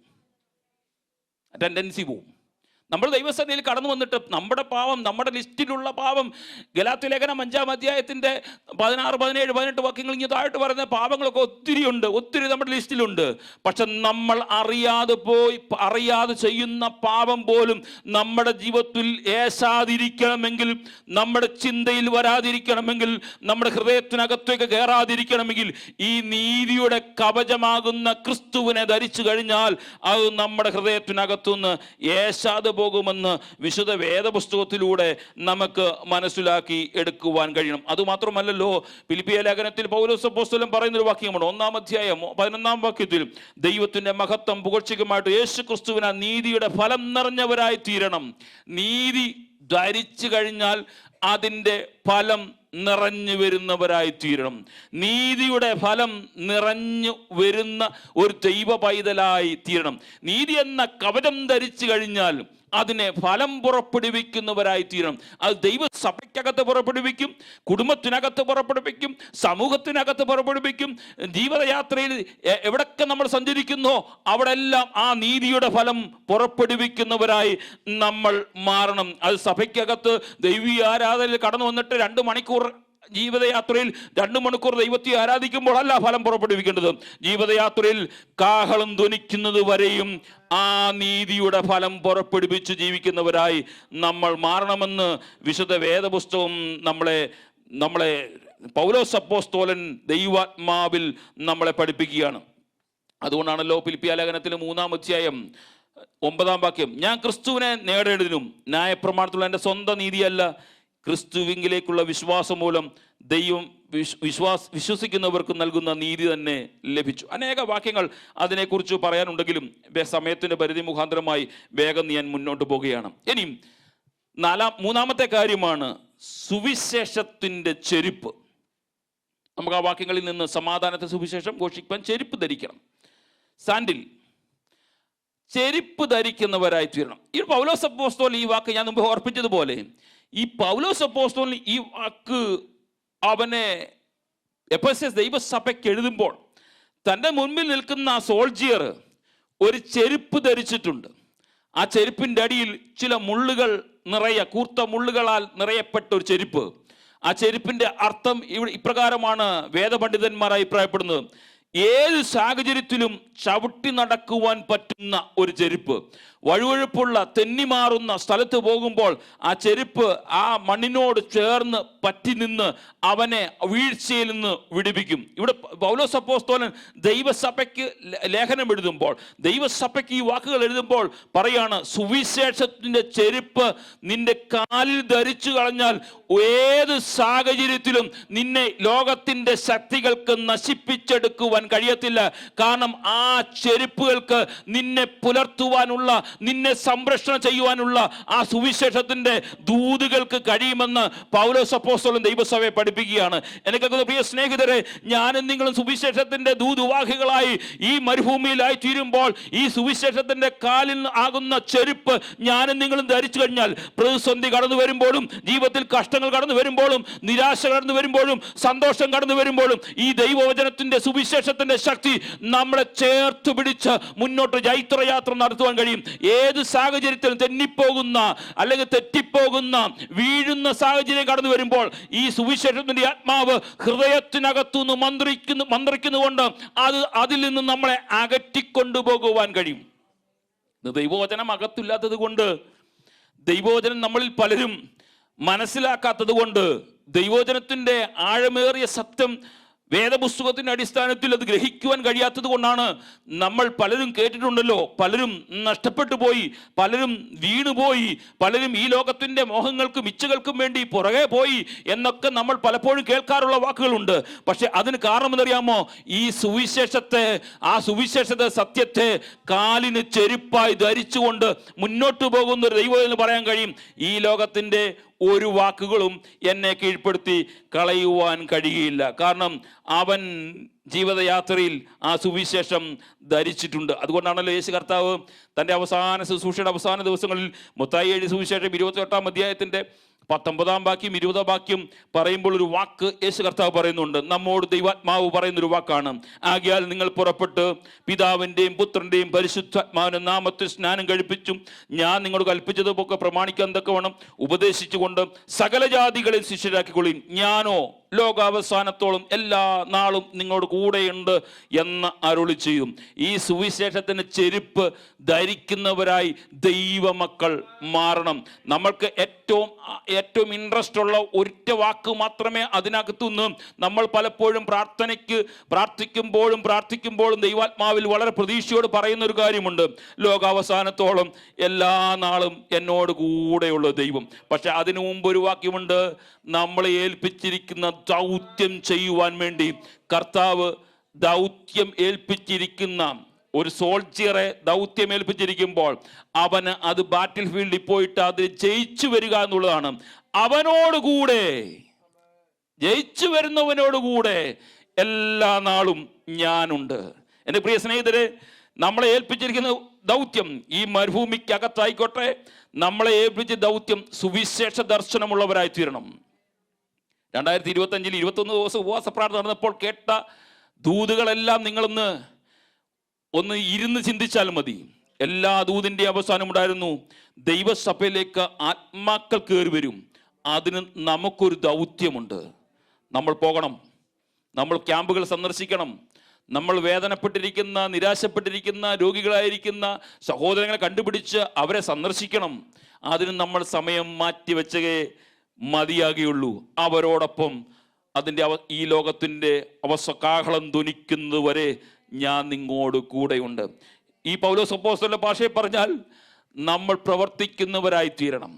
നമ്മൾ ദൈവസന്നിധിയിൽ കടന്നു വന്നിട്ട് നമ്മുടെ പാപം, നമ്മുടെ ലിസ്റ്റിലുള്ള പാപം, ഗലാത്യ ലേഖനം 5-ാം അധ്യായത്തിൻ്റെ 16, 17, 18 വാക്യങ്ങൾ ഇങ്ങനെ താഴോട്ട് പറയുന്ന പാപങ്ങളൊക്കെ ഒത്തിരി നമ്മുടെ ലിസ്റ്റിലുണ്ട്. പക്ഷെ നമ്മൾ അറിയാതെ ചെയ്യുന്ന പാപം പോലും നമ്മുടെ ജീവിതത്തിൽ ഏശാതിരിക്കണമെങ്കിൽ, നമ്മുടെ ചിന്തയിൽ വരാതിരിക്കണമെങ്കിൽ, നമ്മുടെ ഹൃദയത്തിനകത്തേക്ക് കയറാതിരിക്കണമെങ്കിൽ ഈ നീതിയുടെ കവചമാകുന്ന ക്രിസ്തുവിനെ ധരിച്ചു കഴിഞ്ഞാൽ അത് നമ്മുടെ ഹൃദയത്തിനകത്തുനിന്ന് ഏശാതെ പോകുമെന്ന് വിശുദ്ധ വേദപുസ്തകത്തിലൂടെ നമുക്ക് മനസ്സിലാക്കി എടുക്കുവാൻ കഴിയണം. അതുമാത്രമല്ലല്ലോ, ഫിലിപ്പിയ ലേഖനത്തിൽ പൗലോസ് അപ്പോസ്തലൻ പറയുന്നൊരു വാക്യമുണ്ട്. 1-ാം അധ്യായം 11-ാം വാക്യത്തിൽ ദൈവത്തിന്റെ മഹത്വം പുകഴ്ചയ്ക്കുമായിട്ട് യേശു ക്രിസ്തുവിനെ നീതിയുടെ ഫലം നിറഞ്ഞവരായി തീരണം. നീതി ധരിച്ചു കഴിഞ്ഞാൽ അതിൻ്റെ ഫലം നിറഞ്ഞു വരുന്നവരായി തീരണം. നീതിയുടെ ഫലം നിറഞ്ഞു വരുന്ന ഒരു ദൈവ പൈതലായി തീരണം. നീതി എന്ന കവചം ധരിച്ചു കഴിഞ്ഞാൽ അതിനെ ഫലം പുറപ്പെടുവിക്കുന്നവരായി തീരണം. അത് ദൈവസഭയ്ക്കകത്ത് പുറപ്പെടുവിക്കും, കുടുംബത്തിനകത്ത് പുറപ്പെടുവിക്കും, സമൂഹത്തിനകത്ത് പുറപ്പെടുവിക്കും. ജീവിതയാത്രയിൽ എവിടൊക്കെ നമ്മൾ സഞ്ചരിക്കുന്നോ അവിടെ എല്ലാം ആ നീതിയുടെ ഫലം പുറപ്പെടുവിക്കുന്നവരായി നമ്മൾ മാറണം. അത് സഭയ്ക്കകത്ത് ദൈവീയ ആരാധനയിൽ കടന്നു വന്നിട്ട് 2 മണിക്കൂർ ജീവിതയാത്രയിൽ 2 മണിക്കൂർ ദൈവത്തെ ആരാധിക്കുമ്പോൾ അല്ല ഫലം പുറപ്പെടുവിക്കേണ്ടത്. ജീവിതയാത്രയിൽ കാഹളം ധ്വനിക്കുന്നത് വരെയും ആ നീതിയുടെ ഫലം പുറപ്പെടുവിച്ച് ജീവിക്കുന്നവരായി നമ്മൾ മാറണമെന്ന് വിശുദ്ധ വേദപുസ്തകം നമ്മളെ പൗലോസ് അപ്പോസ്തലൻ ദൈവാത്മാവിൽ നമ്മളെ പഠിപ്പിക്കുകയാണ്. അതുകൊണ്ടാണല്ലോ ഫിലിപ്പിയ ലേഖനത്തിൽ 3-ാം അധ്യായം 9-ാം വാക്യം, ഞാൻ ക്രിസ്തുവിനെ നേടേണ്ടതിനും ന്യായപ്രമാണത്തിലുള്ള എൻ്റെ സ്വന്തം നീതിയല്ല, ക്രിസ്തുവിങ്കിലേക്കുള്ള വിശ്വാസം മൂലം ദൈവം വിശ്വസിക്കുന്നവർക്ക് നൽകുന്ന നീതി തന്നെ ലഭിച്ചു. അനേക വാക്യങ്ങൾ അതിനെക്കുറിച്ച് പറയാനുണ്ടെങ്കിലും സമയത്തിൻ്റെ പരിധി മുഖാന്തരമായി വേഗം ഞാൻ മുന്നോട്ട് പോവുകയാണ്. ഇനിയും 3-ാമത്തെ കാര്യമാണ് സുവിശേഷത്തിൻ്റെ ചെരുപ്പ്. നമുക്ക് ആ വാക്യങ്ങളിൽ നിന്ന് സമാധാനത്തെ സുവിശേഷം ഘോഷിക്കാൻ ചെരുപ്പ് ധരിക്കണം. സാൻഡിൽ, ചെരുപ്പ് ധരിക്കുന്നവരായി തീരണം. ഈ പൗലോസ് അപ്പോസ്തലൻ ഈ വാക്ക് ഞാൻ മുമ്പ് ഓർപ്പിച്ചതുപോലെ ഈ പൗലോസ് അപ്പോസ്തലൻ ഈ വാക്ക് അവനെ എഫെസ്യസ് ദൈവസഭയ്ക്ക് എഴുതുമ്പോൾ തൻ്റെ മുൻപിൽ നിൽക്കുന്ന ആ സോൾജിയർ ഒരു ചെരുപ്പ് ധരിച്ചിട്ടുണ്ട്. ആ ചെരുപ്പിൻ്റെ അടിയിൽ ചില മുള്ളുകൾ കൂർത്ത മുള്ളുകളാൽ നിറയപ്പെട്ട ഒരു ചെരുപ്പ്. ആ ചെരുപ്പിൻ്റെ അർത്ഥം ഇപ്രകാരമാണ് വേദപണ്ഡിതന്മാർ അഭിപ്രായപ്പെടുന്നത്: ഏത് സാഹചര്യത്തിലും ചവിട്ടി നടക്കുവാൻ പറ്റുന്ന ഒരു ചെരുപ്പ്. വഴുവഴുപ്പുള്ള തെന്നിമാറുന്ന സ്ഥലത്ത് പോകുമ്പോൾ ആ ചെരുപ്പ് ആ മണ്ണിനോട് ചേർന്ന് പറ്റി നിന്ന് അവനെ വീഴ്ചയിൽ നിന്ന് വിടുവിക്കും. ഇവിടെ പൗലോസ് അപ്പോസ്തലൻ ദൈവസഭയ്ക്ക് ലേഖനം എഴുതുമ്പോൾ, ദൈവസഭയ്ക്ക് ഈ വാക്കുകൾ എഴുതുമ്പോൾ പറയാണ്, സുവിശേഷത്തിൻ്റെ ചെരുപ്പ് നിന്റെ കാലിൽ ധരിച്ചു കളഞ്ഞാൽ ഏത് സാഹചര്യത്തിലും നിന്നെ ലോകത്തിൻ്റെ ശക്തികൾക്ക് നശിപ്പിച്ചെടുക്കുവാൻ കഴിയത്തില്ല. കാരണം ആ ചെരുപ്പുകൾക്ക് നിന്നെ പുലർത്തുവാനുള്ള, നിന്നെ സംരക്ഷണം ചെയ്യുവാനുള്ള ആ സുവിശേഷത്തിന്റെ ദൂതുകൾക്ക് കഴിയുമെന്ന് പൗലോസ് അപ്പോസ്തലൻ ദൈവസഭയെ പഠിപ്പിക്കുകയാണ്. എനിക്കൊക്കെ പ്രിയ സ്നേഹിതരെ, ഞാനും നിങ്ങളും സുവിശേഷത്തിന്റെ ദൂതുവാഹികളായി ഈ മരുഭൂമിയിലായി തീരുമ്പോൾ ഈ സുവിശേഷത്തിന്റെ കാലിൽ ആകുന്ന ചെരുപ്പ് ഞാനും നിങ്ങളും ധരിച്ചു കഴിഞ്ഞാൽ പ്രതിസന്ധി കടന്നു വരുമ്പോഴും, ജീവിതത്തിൽ കഷ്ടങ്ങൾ കടന്നു വരുമ്പോഴും, നിരാശ കടന്നു വരുമ്പോഴും, സന്തോഷം കടന്നു വരുമ്പോഴും ഈ ദൈവവചനത്തിന്റെ സുവിശേഷത്തിന്റെ ശക്തി നമ്മളെ ചേർത്ത് പിടിച്ച് മുന്നോട്ട് ജൈത്രയാത്ര നടത്തുവാൻ കഴിയും. ഏത് സാഹചര്യത്തിലും തെന്നിപ്പോകുന്ന അല്ലെങ്കിൽ തെറ്റിപ്പോകുന്ന വീഴുന്ന സാഹചര്യം കടന്നു വരുമ്പോൾ ഈ സുവിശേഷത്തിന്റെ ആത്മാവ് ഹൃദയത്തിനകത്തുനിന്ന് മന്ത്രിക്കുന്നുകൊണ്ട് അതിൽ നിന്ന് നമ്മളെ അകറ്റിക്കൊണ്ടുപോകുവാൻ കഴിയും. ദൈവവചനം അകത്തില്ലാത്തത് കൊണ്ട്, ദൈവവചനം നമ്മളിൽ പലരും മനസ്സിലാക്കാത്തത് കൊണ്ട്, ദൈവവചനത്തിന്റെ ആഴമേറിയ സത്യം വേദപുസ്തകത്തിന്റെ അടിസ്ഥാനത്തിൽ അത് ഗ്രഹിക്കുവാൻ കഴിയാത്തത് കൊണ്ടാണ് നമ്മൾ പലരും കേട്ടിട്ടുണ്ടല്ലോ, പലരും നഷ്ടപ്പെട്ടു പോയി, പലരും വീണുപോയി, പലരും ഈ ലോകത്തിന്റെ മോഹങ്ങൾക്കും ഇച്ഛകൾക്കും വേണ്ടി പുറകെ പോയി എന്നൊക്കെ നമ്മൾ പലപ്പോഴും കേൾക്കാറുള്ള വാക്കുകളുണ്ട്. പക്ഷെ അതിന് കാരണമെന്നറിയാമോ? ഈ ആ സുവിശേഷത്തെ സത്യത്തെ കാലിന് ചെരുപ്പായി ധരിച്ചുകൊണ്ട് മുന്നോട്ട് പോകുന്ന ഒരു ദൈവം എന്ന് പറയാൻ കഴിയും. ഈ ലോകത്തിന്റെ ഒരു വാക്കുകളും എന്നെ കീഴ്പ്പെടുത്തി കളയുവാൻ കഴിയുകയില്ല. കാരണം അവൻ ജീവിതയാത്രയിൽ ആ സുവിശേഷം ധരിച്ചിട്ടുണ്ട്. അതുകൊണ്ടാണല്ലോ യേശു കർത്താവ് തൻ്റെ അവസാന ശുശ്രൂഷയുടെ അവസാന ദിവസങ്ങളിൽ മത്തായി എഴുതിയ സുവിശേഷം 28-ാം അധ്യായത്തിൻ്റെ 19 വാക്യം 20 വാക്യം പറയുമ്പോൾ ഒരു വാക്ക് യേശു കർത്താവ് പറയുന്നുണ്ട്. നമ്മോട് ദൈവാത്മാവ് പറയുന്നൊരു വാക്കാണ്. ആകയാൽ നിങ്ങൾ പുറപ്പെട്ട് പിതാവിൻ്റെയും പുത്രൻ്റെയും പരിശുദ്ധാത്മാവിൻ്റെ നാമത്തിൽ സ്നാനം കഴിപ്പിച്ചും ഞാൻ നിങ്ങളോട് കൽപ്പിച്ചതൊക്കെ പ്രമാണിക്കാൻ തക്കവണ്ണം ഉപദേശിച്ചുകൊണ്ട് സകല ജാതികളെ ശിഷ്യരാക്കിക്കൊള്ളും. ഞാനോ ലോകാവസാനത്തോളം എല്ലാ നാളും നിങ്ങളോട് കൂടെയുണ്ട് എന്ന് അരുളി ചെയ്യും. ഈ സുവിശേഷത്തിന് ചെരുപ്പ് ധരിക്കുന്നവരായി ദൈവമക്കൾ മാറണം. നമ്മൾക്ക് ഏറ്റവും ഇൻട്രസ്റ്റ് ഉള്ള ഒറ്റ വാക്ക് മാത്രമേ അതിനകത്തുനിന്ന് നമ്മൾ പലപ്പോഴും പ്രാർത്ഥിക്കുമ്പോഴും ദൈവാത്മാവിൽ വളരെ പ്രതീക്ഷയോട് പറയുന്ന ഒരു കാര്യമുണ്ട്. ലോകാവസാനത്തോളം എല്ലാ നാളും എന്നോട് കൂടെയുള്ള ദൈവം. പക്ഷെ അതിനു മുമ്പ് ഒരു വാക്യമുണ്ട്. നമ്മളെ ഏൽപ്പിച്ചിരിക്കുന്ന ദൗത്യം ചെയ്യുവാൻ വേണ്ടി കർത്താവ് ദൗത്യം ഏൽപ്പിച്ചിരിക്കുന്ന ഒരു സോൾജിയറെ ദൗത്യം ഏൽപ്പിച്ചിരിക്കുമ്പോൾ അവന് അത് ബാറ്റിൽ ഫീൽഡിൽ പോയിട്ട് അത് ജയിച്ചു വരിക എന്നുള്ളതാണ്. അവനോടുകൂടെ ജയിച്ചു വരുന്നവനോടുകൂടെ എല്ലാ നാളും ഞാനുണ്ട്. എൻ്റെ പ്രിയ സ്നേഹിതരെ, നമ്മളെ ഏൽപ്പിച്ചിരിക്കുന്ന ദൗത്യം ഈ മരുഭൂമിക്കകത്തായിക്കോട്ടെ, നമ്മളെ ഏൽപ്പിച്ച ദൗത്യം സുവിശേഷ ദർശനമുള്ളവരായി തീരണം. 2025 21 ദിവസം ഉപവാസ പ്രാർത്ഥന നടന്നപ്പോൾ കേട്ട ദൂതുകളെല്ലാം നിങ്ങളൊന്ന് ഇരുന്ന് ചിന്തിച്ചാൽ മതി. എല്ലാ ദൂതിൻ്റെ അവസാനം ഉണ്ടായിരുന്നു, ദൈവസഭയിലേക്ക് ആത്മാക്കൾ കയറി വരും. അതിന് നമുക്കൊരു ദൗത്യമുണ്ട്. നമ്മൾ പോകണം, നമ്മൾ ക്യാമ്പുകൾ സന്ദർശിക്കണം, നമ്മൾ വേദനപ്പെട്ടിരിക്കുന്ന, നിരാശപ്പെട്ടിരിക്കുന്ന, രോഗികളായിരിക്കുന്ന സഹോദരങ്ങളെ കണ്ടുപിടിച്ച് അവരെ സന്ദർശിക്കണം. അതിന് നമ്മൾ സമയം മാറ്റിവെച്ചേ മതിയാകുകയുള്ളൂ. അവരോടൊപ്പം ഈ ലോകത്തിൻ്റെ കാഹളം ധ്വനിക്കുന്നത് വരെ ഞാൻ നിങ്ങളോട് കൂടെയുണ്ട്. ഈ പൗലോസ് അപ്പോസ്തലന്റെ ഭാഷയിൽ പറഞ്ഞാൽ നമ്മൾ പ്രവർത്തിക്കുന്നവരായി തീരണം.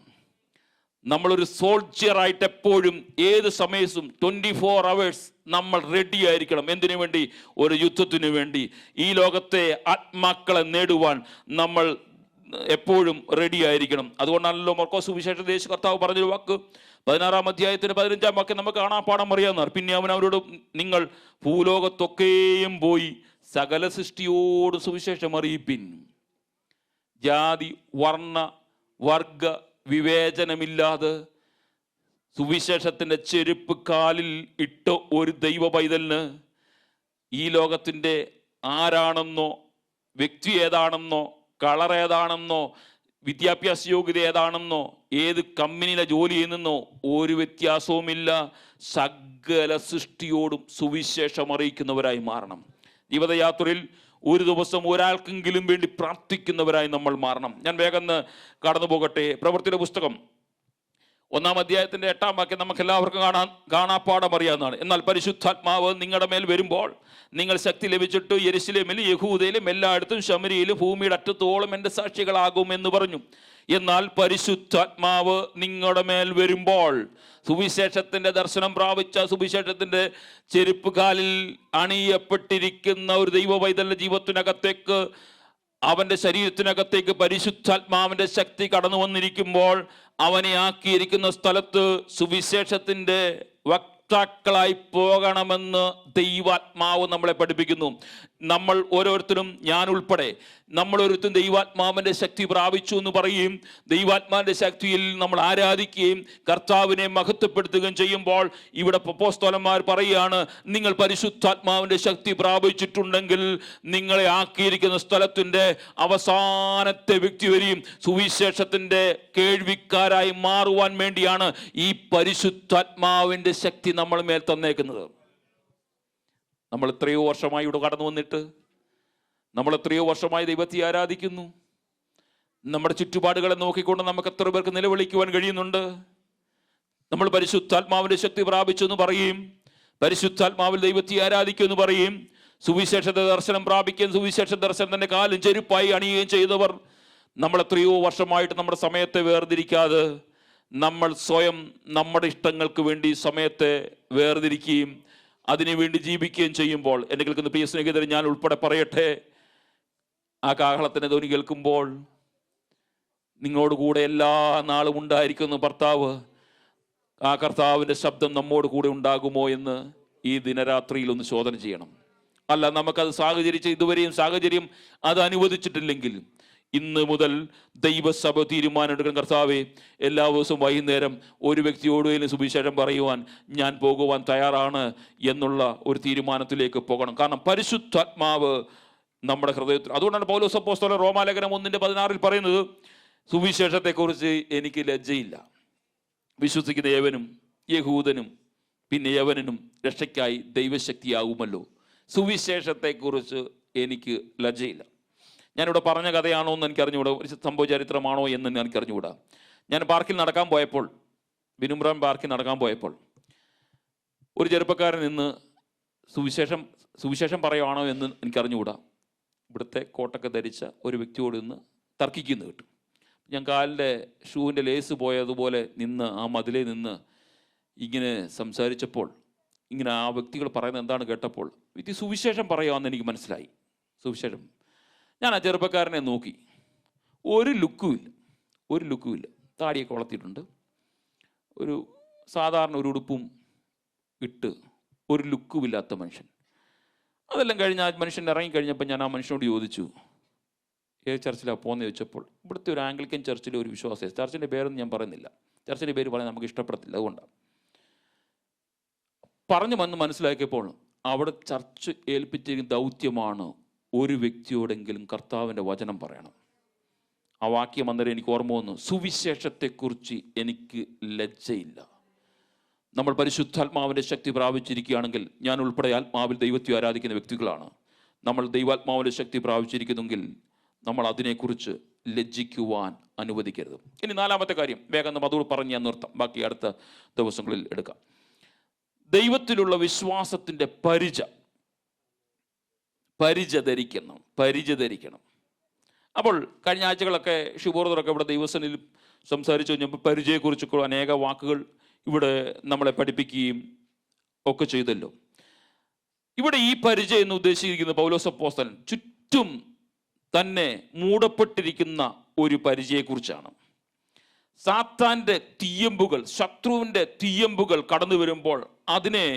നമ്മളൊരു സോൾജിയറായിട്ട് എപ്പോഴും ഏത് സമയത്തും 24 hours നമ്മൾ റെഡി ആയിരിക്കണം. എന്തിനു വേണ്ടി? ഒരു യുദ്ധത്തിനു വേണ്ടി. ഈ ലോകത്തെ ആത്മാക്കളെ നേടുവാൻ നമ്മൾ എപ്പോഴും റെഡി ആയിരിക്കണം. അതുകൊണ്ടാണല്ലോ മർക്കോസ് സുവിശേഷത്തിൽ യേശു കർത്താവ് പറഞ്ഞൊരു വാക്ക് 16 അധ്യായത്തിന് 15 വാക്യം നമുക്ക് കാണാപ്പാഠം അറിയാവുന്നതാണ്. പിന്നെ അവരോട് നിങ്ങൾ ഭൂലോകത്തൊക്കെയും പോയി സകല സൃഷ്ടിയോട് സുവിശേഷം അറിയിപ്പിൻ. ജാതി വർണ്ണ വർഗ വിവേചനമില്ലാതെ സുവിശേഷത്തിൻ്റെ ചെരുപ്പ് കാലിൽ ഇട്ട് ഒരു ദൈവ പൈതലിന് ഈ ലോകത്തിൻ്റെ ആരാണെന്നോ, വ്യക്തി ഏതാണെന്നോ, കളർ ഏതാണെന്നോ, വിദ്യാഭ്യാസ യോഗ്യത ഏതാണെന്നോ, ഏത് കമ്പനിയിലെ ജോലി ചെയ്യുന്നെന്നോ ഒരു വ്യത്യാസവുമില്ല. സകല സൃഷ്ടിയോടും സുവിശേഷം അറിയിക്കുന്നവരായി മാറണം. ജീവിതയാത്രയിൽ ഒരു ദിവസം ഒരാൾക്കെങ്കിലും വേണ്ടി പ്രാർത്ഥിക്കുന്നവരായി നമ്മൾ മാറണം. ഞാൻ വേഗം കടന്നു പോകട്ടെ. പ്രവൃത്തിയുടെ പുസ്തകം 1 അധ്യായത്തിൻ്റെ 8 വാക്യം നമുക്ക് എല്ലാവർക്കും കാണാപ്പാഠം അറിയാവുന്നതാണ്. എന്നാൽ പരിശുദ്ധാത്മാവ് നിങ്ങളുടെ മേൽ വരുമ്പോൾ നിങ്ങൾ ശക്തി ലഭിച്ചിട്ട് യെരുശലേമിലും യഹൂദയിലും എല്ലായിടത്തും ശമരിയിലും ഭൂമിയുടെ അറ്റത്തോളം എൻ്റെ സാക്ഷികളാകും എന്ന് പറഞ്ഞു. എന്നാൽ പരിശുദ്ധാത്മാവ് നിങ്ങളുടെ മേൽ വരുമ്പോൾ, സുവിശേഷത്തിൻ്റെ ദർശനം പ്രാപിച്ച, സുവിശേഷത്തിൻ്റെ ചെരുപ്പ് കാലിൽ അണിയപ്പെട്ടിരിക്കുന്ന ഒരു ദൈവ പൈതലിന്റെ ജീവിതത്തിനകത്തേക്ക്, അവൻ്റെ ശരീരത്തിനകത്തേക്ക് പരിശുദ്ധാത്മാവിൻ്റെ ശക്തി കടന്നു വന്നിരിക്കുമ്പോൾ അവനെ ആക്കിയിരിക്കുന്ന സ്ഥലത്ത് സുവിശേഷത്തിൻ്റെ വക്താക്കളായി പോകണമെന്ന് ദൈവാത്മാവ് നമ്മളെ പഠിപ്പിക്കുന്നു. നമ്മൾ ഓരോരുത്തരും, ഞാൻ ഉൾപ്പെടെ നമ്മൾ ഓരോരുത്തരും ദൈവാത്മാവിൻ്റെ ശക്തി പ്രാപിച്ചു എന്ന് പറയുകയും ദൈവാത്മാവിൻ്റെ ശക്തിയിൽ നമ്മൾ ആരാധിക്കുകയും കർത്താവിനെ മഹത്വപ്പെടുത്തുകയും ചെയ്യുമ്പോൾ ഇവിടെ അപ്പോസ്തലന്മാർ പറയുകയാണ്, നിങ്ങൾ പരിശുദ്ധാത്മാവിൻ്റെ ശക്തി പ്രാപിച്ചിട്ടുണ്ടെങ്കിൽ നിങ്ങളെ ആക്കിയിരിക്കുന്ന സ്ഥലത്തിൻ്റെ അവസാനത്തെ വ്യക്തി വരെയും സുവിശേഷത്തിൻ്റെ കേൾവിക്കാരായി മാറുവാൻ വേണ്ടിയാണ് ഈ പരിശുദ്ധാത്മാവിൻ്റെ ശക്തി നമ്മൾ മേൽ തന്നേക്കുന്നത്. നമ്മൾ എത്രയോ വർഷമായി ഇവിടെ കടന്നു വന്നിട്ട്, നമ്മൾ എത്രയോ വർഷമായി ദൈവത്തെ ആരാധിക്കുന്നു. നമ്മുടെ ചുറ്റുപാടുകളെ നോക്കിക്കൊണ്ട് നമുക്ക് എത്ര പേർക്ക് നിലവിളിക്കുവാൻ കഴിയുന്നുണ്ട്? നമ്മൾ പരിശുദ്ധാത്മാവിൻ്റെ ശക്തി പ്രാപിച്ചു എന്ന് പറയും, പരിശുദ്ധാത്മാവിൽ ദൈവത്തെ ആരാധിക്കുമെന്ന് പറയും, സുവിശേഷത്തെ ദർശനം പ്രാപിക്കുകയും സുവിശേഷ ദർശനത്തിൻ്റെ കാലും ചെരുപ്പായി അണിയുകയും ചെയ്തവർ നമ്മൾ എത്രയോ വർഷമായിട്ട് നമ്മുടെ സമയത്തെ വേർതിരിക്കാതെ നമ്മൾ സ്വയം നമ്മുടെ ഇഷ്ടങ്ങൾക്ക് വേണ്ടി സമയത്തെ വേർതിരിക്കുകയും അതിനുവേണ്ടി ജീവിക്കുകയും ചെയ്യുമ്പോൾ, എന്നെ കേൾക്കുന്ന പ്രിയ സ്നേഹിതരെ, ഞാൻ ഉൾപ്പെടെ പറയട്ടെ, ആ കാഹളത്തിൻ്റെ ധ്വനി കേൾക്കുമ്പോൾ നിങ്ങളോട് കൂടെ എല്ലാ നാളും ഉണ്ടായിരിക്കുന്ന ഭർത്താവ്, ആ കർത്താവിൻ്റെ ശബ്ദം നമ്മോട് കൂടെ ഉണ്ടാകുമോ എന്ന് ഈ ദിനരാത്രിയിൽ ഒന്ന് ശോധന ചെയ്യണം. അല്ല, നമുക്കത് ഇതുവരെയും സാഹചര്യം അത് അനുവദിച്ചിട്ടില്ലെങ്കിൽ ഇന്ന് മുതൽ ദൈവസഭ തീരുമാനമെടുക്കണം. കർത്താവേ, എല്ലാ ദിവസവും വൈകുന്നേരം ഒരു വ്യക്തിയോട് സുവിശേഷം പറയുവാൻ ഞാൻ പോകുവാൻ തയ്യാറാണ് എന്നുള്ള ഒരു തീരുമാനത്തിലേക്ക് പോകണം. കാരണം പരിശുദ്ധാത്മാവ് നമ്മുടെ ഹൃദയത്തിൽ. അതുകൊണ്ടാണ് പൗലോസ് അപ്പോസ്തലൻ റോമാലേഖനം 1:16 പറയുന്നത്, സുവിശേഷത്തെക്കുറിച്ച് എനിക്ക് ലജ്ജയില്ല. വിശ്വസിക്കുന്ന ഏവനും യഹൂദനും പിന്നെ യവനനും രക്ഷയ്ക്കായി ദൈവശക്തിയാകുമല്ലോ. സുവിശേഷത്തെക്കുറിച്ച് എനിക്ക് ലജ്ജയില്ല. ഞാനിവിടെ പറഞ്ഞ കഥയാണോ എന്ന് എനിക്കറിഞ്ഞുകൂടാ, സംഭവ ചരിത്രമാണോ എന്ന് എനിക്കറിഞ്ഞുകൂടാ. ഞാൻ പാർക്കിൽ നടക്കാൻ പോയപ്പോൾ, വിനുമ്രാൻ പാർക്കിൽ നടക്കാൻ പോയപ്പോൾ ഒരു ചെറുപ്പക്കാരൻ നിന്ന് സുവിശേഷം പറയുവാണോ എന്ന് എനിക്കറിഞ്ഞുകൂടാ. ഇവിടുത്തെ കോട്ടൊക്കെ ധരിച്ച ഒരു വ്യക്തിയോട് നിന്ന് തർക്കിക്കുന്നു കേട്ടു. ഞാൻ കാലിൻ്റെ ഷൂവിൻ്റെ ലേസ് പോയതുപോലെ നിന്ന് ആ മതിലേ നിന്ന് ഇങ്ങനെ സംസാരിച്ചപ്പോൾ ഇങ്ങനെ ആ വ്യക്തികൾ പറയുന്നത് എന്താണ് കേട്ടപ്പോൾ ഇത് സുവിശേഷം പറയാമെന്ന് എനിക്ക് മനസ്സിലായി. സുവിശേഷം. ഞാൻ ആ ചെറുപ്പക്കാരനെ നോക്കി. ഒരു ലുക്കുമില്ല. താടിയൊക്കെ വളർത്തിയിട്ടുണ്ട്, ഒരു സാധാരണ ഒരു ഉടുപ്പും ഇട്ട് ഒരു ലുക്കുമില്ലാത്ത മനുഷ്യൻ. അതെല്ലാം കഴിഞ്ഞ് ആ മനുഷ്യൻ ഇറങ്ങിക്കഴിഞ്ഞപ്പോൾ ഞാൻ ആ മനുഷ്യനോട് ചോദിച്ചു, ഏത് ചർച്ചിലാണ് പോകുന്നത് ചോദിച്ചപ്പോൾ ഇവിടുത്തെ ഒരു ആംഗ്ലിക്കൻ ചർച്ചിലെ ഒരു വിശ്വാസി, ചർച്ചിൻ്റെ പേരൊന്നും ഞാൻ പറയുന്നില്ല, ചർച്ചിൻ്റെ പേര് പറയാൻ നമുക്ക് ഇഷ്ടപ്പെടത്തില്ല, അതുകൊണ്ടാണ് പറഞ്ഞു വന്ന് മനസ്സിലാക്കിയപ്പോൾ അവിടെ ചർച്ച് ഏൽപ്പിച്ചിരിക്കുന്ന ദൗത്യമാണ് ഒരു വ്യക്തിയോടെങ്കിലും കർത്താവിൻ്റെ വചനം പറയണം. ആ വാക്യം അന്നേരം എനിക്ക് ഓർമ്മ വന്നു, സുവിശേഷത്തെക്കുറിച്ച് എനിക്ക് ലജ്ജയില്ല. നമ്മൾ പരിശുദ്ധാത്മാവിൻ്റെ ശക്തി പ്രാപിച്ചിരിക്കുകയാണെങ്കിൽ, ഞാൻ ഉൾപ്പെടെ ആത്മാവിൽ ദൈവത്തെ ആരാധിക്കുന്ന വ്യക്തികളാണ്. നമ്മൾ ദൈവാത്മാവിൻ്റെ ശക്തി പ്രാപിച്ചിരിക്കുന്നെങ്കിൽ നമ്മൾ അതിനെക്കുറിച്ച് ലജ്ജിക്കുവാൻ അനുവദിക്കരുത്. ഇനി 4-ാമത്തെ കാര്യം വേഗം അതുകൂടി പറഞ്ഞ് ഞാൻ നിർത്താം, ബാക്കി അടുത്ത ദിവസങ്ങളിൽ എടുക്കാം. ദൈവത്തിലുള്ള വിശ്വാസത്തിൻ്റെ പരിച ധരിക്കണം. അപ്പോൾ കഴിഞ്ഞ ആഴ്ചകളൊക്കെ ഷിബോർദറൊക്കെ ഇവിടെ ദൈവസനിൽ സംസാരിച്ചു കഴിഞ്ഞപ്പോൾ പരിചയെക്കുറിച്ചൊക്കെ അനേക വാക്കുകൾ ഇവിടെ നമ്മളെ പഠിപ്പിക്കുകയും ഒക്കെ ചെയ്തല്ലോ. ഇവിടെ ഈ പരിചയം എന്ന് ഉദ്ദേശിച്ചിരിക്കുന്ന പൗലോസ് അപ്പോസ്തലൻ ചുറ്റും തന്നെ മൂടപ്പെട്ടിരിക്കുന്ന ഒരു പരിചയെക്കുറിച്ചാണ്. സാത്താൻ്റെ തീയമ്പുകൾ, ശത്രുവിൻ്റെ തീയമ്പുകൾ കടന്നു വരുമ്പോൾ അതിനെ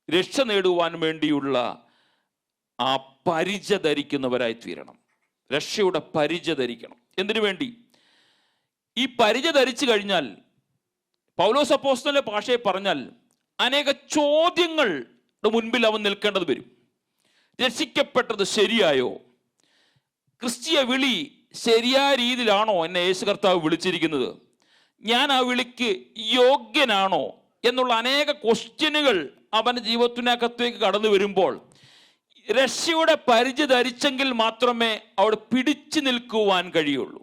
രക്ഷ നേടുവാൻ വേണ്ടിയുള്ള ആ പരിച ധരിക്കുന്നവരായി തീരണം. രക്ഷയുടെ പരിച ധരിക്കണം. എന്തിനു വേണ്ടി? ഈ പരിച ധരിച്ചു കഴിഞ്ഞാൽ, പൗലോസ് അപ്പോസ്തലന്റെ ഭാഷയെ പറഞ്ഞാൽ, അനേക ചോദ്യങ്ങളുടെ മുൻപിൽ അവൻ നിൽക്കേണ്ടത് വരും. രക്ഷിക്കപ്പെട്ടത് ശരിയായോ? ക്രിസ്തീയ വിളി ശരിയായ രീതിയിലാണോ എന്നെ യേശു കർത്താവ് വിളിച്ചിരിക്കുന്നത്? ഞാൻ ആ വിളിക്ക് യോഗ്യനാണോ എന്നുള്ള അനേക ക്വസ്റ്റ്യനുകൾ അവൻ്റെ ജീവിതത്തിനകത്തേക്ക് കടന്നു വരുമ്പോൾ രക്ഷയുടെ പരിച ധരിച്ചെങ്കിൽ മാത്രമേ അവിടെ പിടിച്ചു നിൽക്കുവാൻ കഴിയുള്ളൂ.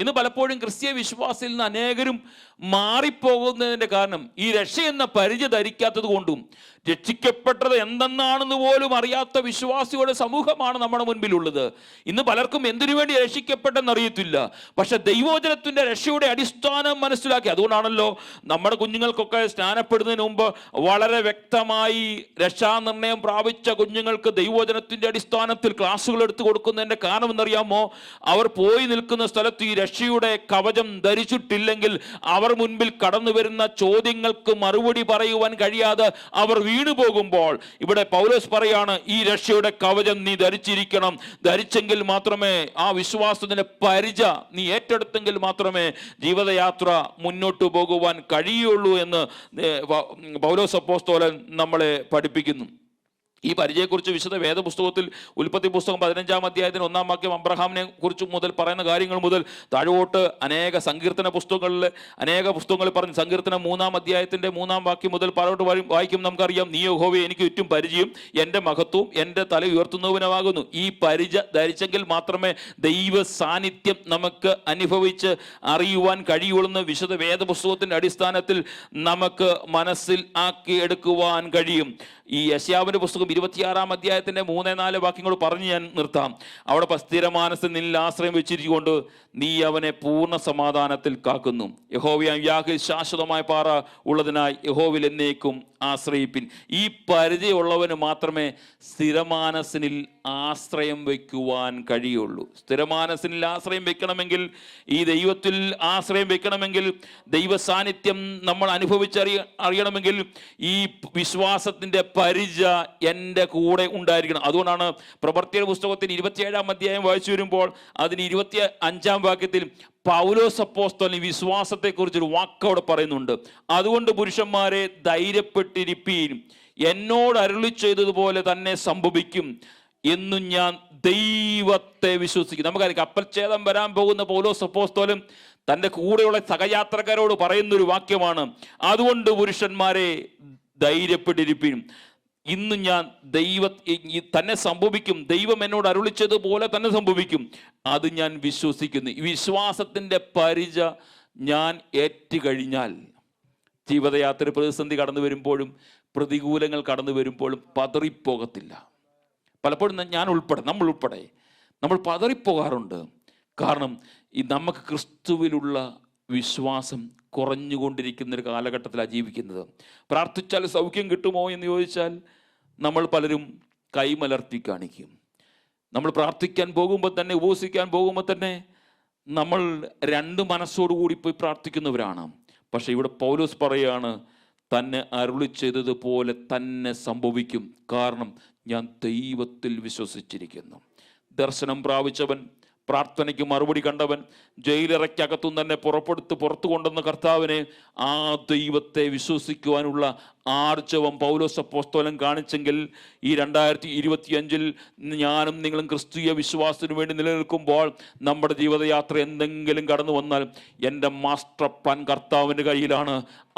ഇന്ന് പലപ്പോഴും ക്രിസ്തീയ വിശ്വാസത്തിൽ നിന്ന് അനേകരും മാറിപ്പോകുന്നതിൻ്റെ കാരണം ഈ രക്ഷ എന്ന പരിച ധരിക്കാത്തത് കൊണ്ടും രക്ഷിക്കപ്പെട്ടത് എന്തെന്നാണെന്ന് പോലും അറിയാത്ത വിശ്വാസികളുടെ സമൂഹമാണ് നമ്മുടെ മുൻപിലുള്ളത്. ഇന്ന് പലർക്കും എന്തിനു വേണ്ടി രക്ഷിക്കപ്പെട്ടെന്ന് അറിയത്തില്ല. പക്ഷെ ദൈവവചനത്തിൻ്റെ രക്ഷയുടെ അടിസ്ഥാനം മനസ്സിലാക്കി. അതുകൊണ്ടാണല്ലോ നമ്മുടെ കുഞ്ഞുങ്ങൾക്കൊക്കെ സ്നാനപ്പെടുന്നതിന് മുമ്പ് വളരെ വ്യക്തമായി രക്ഷാനിർണയം പ്രാപിച്ച കുഞ്ഞുങ്ങൾക്ക് ദൈവവചനത്തിൻ്റെ അടിസ്ഥാനത്തിൽ ക്ലാസ്സുകൾ എടുത്തു കൊടുക്കുന്നതിൻ്റെ കാരണം എന്നറിയാമോ? അവർ പോയി നിൽക്കുന്ന സ്ഥലത്ത് ഈ രക്ഷയുടെ കവചം ധരിച്ചിട്ടില്ലെങ്കിൽ അവർ മുൻപിൽ കടന്നു വരുന്ന ചോദ്യങ്ങൾക്ക് മറുപടി പറയുവാൻ കഴിയാതെ അവർ വീണു പോകുമ്പോൾ ഇവിടെ പൗലോസ് പറയാണ്, ഈ രക്ഷയുടെ കവചം നീ ധരിച്ചിരിക്കണം. ധരിച്ചെങ്കിൽ മാത്രമേ, ആ വിശ്വാസത്തിന്റെ പരിച നീ ഏറ്റെടുത്തെങ്കിൽ മാത്രമേ ജീവിതയാത്ര മുന്നോട്ട് പോകുവാൻ കഴിയുള്ളൂ എന്ന് പൗലോസ് അപ്പോസ്തലൻ നമ്മളെ പഠിപ്പിക്കുന്നു. ഈ പരിചയത്തെക്കുറിച്ച് വിശുദ്ധ വേദപുസ്തകത്തിൽ ഉൽപ്പത്തി പുസ്തകം 15-ാം അധ്യായത്തിന് 1-ാം വാക്യം അബ്രഹാമിനെ കുറിച്ച് മുതൽ പറയുന്ന കാര്യങ്ങൾ മുതൽ താഴോട്ട് അനേക സങ്കീർത്തന പുസ്തകങ്ങളിൽ അനേക പുസ്തകങ്ങളിൽ പറഞ്ഞ് സങ്കീർത്തനം 3-ാം അധ്യായത്തിൻ്റെ 3-ാം വാക്യം മുതൽ പറയോട്ട് വായിക്കും നമുക്കറിയാം, നീ യഹോവേ എനിക്ക് ചുറ്റും പരിചയം, എൻ്റെ മഹത്വവും എൻ്റെ തല ഉയർത്തുന്നവനുമാകുന്നു. ഈ പരിച ധരിച്ചെങ്കിൽ മാത്രമേ ദൈവ സാന്നിധ്യം നമുക്ക് അനുഭവിച്ച് അറിയുവാൻ കഴിയുള്ളൂ. വിശുദ്ധ വേദപുസ്തകത്തിൻ്റെ അടിസ്ഥാനത്തിൽ നമുക്ക് മനസ്സിൽ ആക്കി എടുക്കുവാൻ കഴിയും. ഈ യെശയ്യാവിന്റെ പുസ്തകം 26-ാം അധ്യായത്തിന്റെ 3-4 വാക്യങ്ങൾ പറഞ്ഞ് ഞാൻ നിർത്താം. അവിടെ സ്ഥിരമാനസിൽ നിന്നിൽ ആശ്രയം വെച്ചിരിക്കൊണ്ട് നീ അവനെ പൂർണ്ണ സമാധാനത്തിൽ കാക്കുന്നു. യഹോവയാം യാഹോവേ ശാശ്വതമായ പാറ ഉള്ളതിനായി യഹോവയിൽ എന്നേക്കും ആശ്രയിപ്പിൻ. ഈ പരിചയമുള്ളവന് മാത്രമേ സ്ഥിരമാനസിനിൽ ആശ്രയം വയ്ക്കുവാൻ കഴിയുള്ളൂ. സ്ഥിരമാനസിൽ ആശ്രയം വെക്കണമെങ്കിൽ, ഈ ദൈവത്തിൽ ആശ്രയം വെക്കണമെങ്കിൽ, ദൈവ സാന്നിധ്യം നമ്മൾ അറിയണമെങ്കിൽ ഈ വിശ്വാസത്തിൻ്റെ പരിച എൻ്റെ കൂടെ ഉണ്ടായിരിക്കണം. അതുകൊണ്ടാണ് പ്രവർത്തിയുടെ പുസ്തകത്തിൽ 27-ാം അധ്യായം വായിച്ചു വരുമ്പോൾ അതിന് 25-ാം വാക്യത്തിൽ പൗലോസ് അപ്പോസ്തലൻ വിശ്വാസത്തെക്കുറിച്ചൊരു വാക്കവിടെ പറയുന്നുണ്ട്. അതുകൊണ്ട് പുരുഷന്മാരെ ധൈര്യപ്പെട്ടിരിപ്പീൻ, എന്നോട് അരുളി ചെയ്തതുപോലെ തന്നെ സംഭവിക്കും എന്നും ഞാൻ ദൈവത്തെ വിശ്വസിക്കും. നമുക്കറിയാം, കപ്പൽ ഛേദം വരാൻ പോകുന്ന പൗലോസ് അപ്പോസ്തലൻ തൻ്റെ കൂടെയുള്ള സഹയാത്രക്കാരോട് പറയുന്നൊരു വാക്യമാണ്, അതുകൊണ്ട് പുരുഷന്മാരെ ധൈര്യപ്പെട്ടിരിപ്പീൻ, ഇന്ന് ഞാൻ തന്നെ സംഭവിക്കും, ദൈവം എന്നോട് അരുളിച്ചതുപോലെ തന്നെ സംഭവിക്കും, അത് ഞാൻ വിശ്വസിക്കുന്നു. ഈ വിശ്വാസത്തിൻ്റെ പരിച ഞാൻ ഏറ്റുകഴിഞ്ഞാൽ ജീവിതയാത്ര പ്രതിസന്ധി കടന്നു വരുമ്പോഴും പ്രതികൂലങ്ങൾ കടന്നു വരുമ്പോഴും പതറിപ്പോകത്തില്ല. പലപ്പോഴും നമ്മൾ ഉൾപ്പെടെ നമ്മൾ പതറിപ്പോകാറുണ്ട്. കാരണം നമുക്ക് ക്രിസ്തുവിലുള്ള വിശ്വാസം കുറഞ്ഞുകൊണ്ടിരിക്കുന്നൊരു കാലഘട്ടത്തിലാണ് ജീവിക്കുന്നത്. പ്രാർത്ഥിച്ചാൽ സൗഖ്യം കിട്ടുമോ എന്ന് ചോദിച്ചാൽ നമ്മൾ പലരും കൈമലർത്തി കാണിക്കും. നമ്മൾ പ്രാർത്ഥിക്കാൻ പോകുമ്പോൾ തന്നെ, ഉപവസിക്കാൻ പോകുമ്പോൾ തന്നെ നമ്മൾ രണ്ട് മനസ്സോടുകൂടി പോയി പ്രാർത്ഥിക്കുന്നവരാണ്. പക്ഷെ ഇവിടെ പൗലോസ് പറയുകയാണ്, തന്നെ അരുളി ചെയ്തതുപോലെ തന്നെ സംഭവിക്കും, കാരണം ഞാൻ ദൈവത്തിൽ വിശ്വസിച്ചിരിക്കുന്നു. ദർശനം പ്രാപിച്ചവൻ, പ്രാർത്ഥനയ്ക്ക് മറുപടി കണ്ടവൻ, ജയിലറയ്ക്കകത്തും തന്നെ പുറത്തു കൊണ്ടുവന്ന കർത്താവിനെ, ആ ദൈവത്തെ വിശ്വസിക്കുവാനുള്ള ആർജവം പൗലോസ് അപ്പോസ്തലൻ കാണിച്ചെങ്കിൽ ഈ 2025 ഞാനും നിങ്ങളും ക്രിസ്തീയ വിശ്വാസത്തിന് വേണ്ടി നിലനിൽക്കുമ്പോൾ നമ്മുടെ ജീവിതയാത്ര എന്തെങ്കിലും കടന്നു വന്നാൽ എൻ്റെ മാസ്റ്റർ പ്ലാൻ കർത്താവിൻ്റെ കയ്യിലാണ്.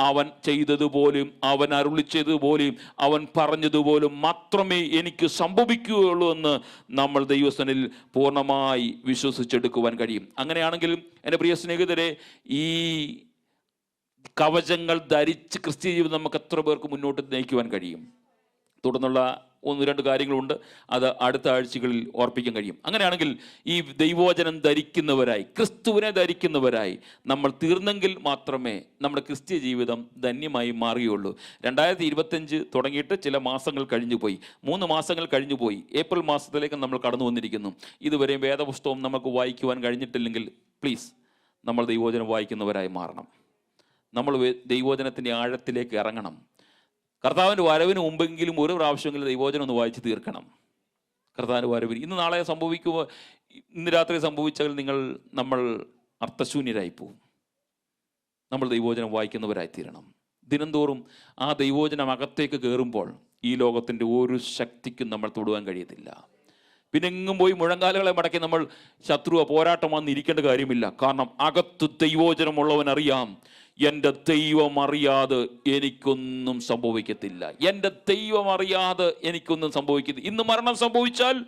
അവൻ ചെയ്തതുപോലെയും അവൻ അരുളി ചെയ്തതുപോലെയും അവൻ പറഞ്ഞതുപോലും മാത്രമേ എനിക്ക് സംഭവിക്കുകയുള്ളൂ എന്ന് നമ്മൾ ദൈവസനിൽ പൂർണ്ണമായി വിശ്വസിച്ചെടുക്കുവാൻ കഴിയും. അങ്ങനെയാണെങ്കിൽ എൻ്റെ പ്രിയ സ്നേഹിതരെ, ഈ കവചങ്ങൾ ധരിച്ച് ക്രിസ്തീയ ജീവിതം നമുക്ക് എത്ര പേർക്ക് മുന്നോട്ട് നയിക്കുവാൻ കഴിയും? തുടർന്നുള്ള 1-2 കാര്യങ്ങളുണ്ട്, അത് അടുത്ത ആഴ്ചകളിൽ ഓർപ്പിക്കാൻ കഴിയും. അങ്ങനെയാണെങ്കിൽ ഈ ദൈവവചനം ധരിക്കുന്നവരായി, ക്രിസ്തുവിനെ ധരിക്കുന്നവരായി നമ്മൾ തീർന്നെങ്കിൽ മാത്രമേ നമ്മുടെ ക്രിസ്തീയ ജീവിതം ധന്യമായി മാറുകയുള്ളൂ. 2025 തുടങ്ങിയിട്ട് ചില മാസങ്ങൾ കഴിഞ്ഞുപോയി, 3 മാസങ്ങൾ കഴിഞ്ഞുപോയി. ഏപ്രിൽ മാസത്തിലേക്ക് നമ്മൾ കടന്നു വന്നിരിക്കുന്നു. ഇതുവരെയും വേദപുസ്തകം നമുക്ക് വായിക്കുവാൻ കഴിഞ്ഞിട്ടില്ലെങ്കിൽ പ്ലീസ് നമ്മൾ ദൈവവചനം വായിക്കുന്നവരായി മാറണം. നമ്മൾ ദൈവവചനത്തിൻ്റെ ആഴത്തിലേക്ക് ഇറങ്ങണം. കർത്താവിൻ്റെ വരവിന് മുമ്പെങ്കിലും ഒരു പ്രാവശ്യമെങ്കിലും ദൈവവചനം ഒന്ന് വായിച്ച് തീർക്കണം. കർത്താവിൻ്റെ വരവിന് ഇന്ന് നാളെ സംഭവിക്കുമ്പോൾ, ഇന്ന് രാത്രി സംഭവിച്ചാൽ നമ്മൾ അർത്ഥശൂന്യരായി പോവും. നമ്മൾ ദൈവവചനം വായിക്കുന്നവരായി തീരണം. ദിനംതോറും ആ ദൈവവചനം അകത്തേക്ക് കയറുമ്പോൾ ഈ ലോകത്തിൻ്റെ ഒരു ശക്തിക്കും നമ്മൾ തൊടുവാൻ കഴിയത്തില്ല. പിന്നെ എങ്ങും പോയി മുഴങ്കാലുകളെ മടക്കി നമ്മൾ പോരാട്ടം വന്നിരിക്കേണ്ട കാര്യമില്ല. കാരണം അകത്ത് ദൈവവചനമുള്ളവൻ അറിയാം, എൻ്റെ ദൈവം അറിയാതെ എനിക്കൊന്നും സംഭവിക്കത്തില്ല. എൻ്റെ ദൈവം അറിയാതെ എനിക്കൊന്നും സംഭവിക്കത്തില്ല. ഇന്ന് മരണം സംഭവിച്ചാൽ,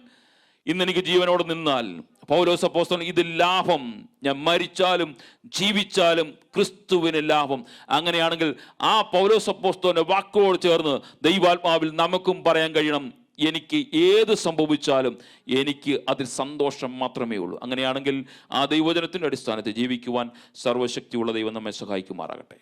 ഇന്ന് എനിക്ക് ജീവനോട് നിന്നാൽ, പൗലോസ് അപ്പോസ്തലൻ ഇത് ലാഭം, ഞാൻ മരിച്ചാലും ജീവിച്ചാലും ക്രിസ്തുവിന് ലാഭം. അങ്ങനെയാണെങ്കിൽ ആ പൗലോസ് അപ്പോസ്തലന്റെ വാക്കോട് ചേർന്ന് ദൈവാത്മാവിൽ നമുക്കും പറയാൻ കഴിയണം, എനിക്ക് ഏത് സംഭവിച്ചാലും എനിക്ക് അതിൽ സന്തോഷം മാത്രമേ ഉള്ളൂ. അങ്ങനെയാണെങ്കിൽ ആ ദൈവവചനത്തിൻ്റെ അടിസ്ഥാനത്തിൽ ജീവിക്കുവാൻ സർവശക്തിയുള്ള ദൈവം നമ്മെ സഹായിക്കുമാറാകട്ടെ.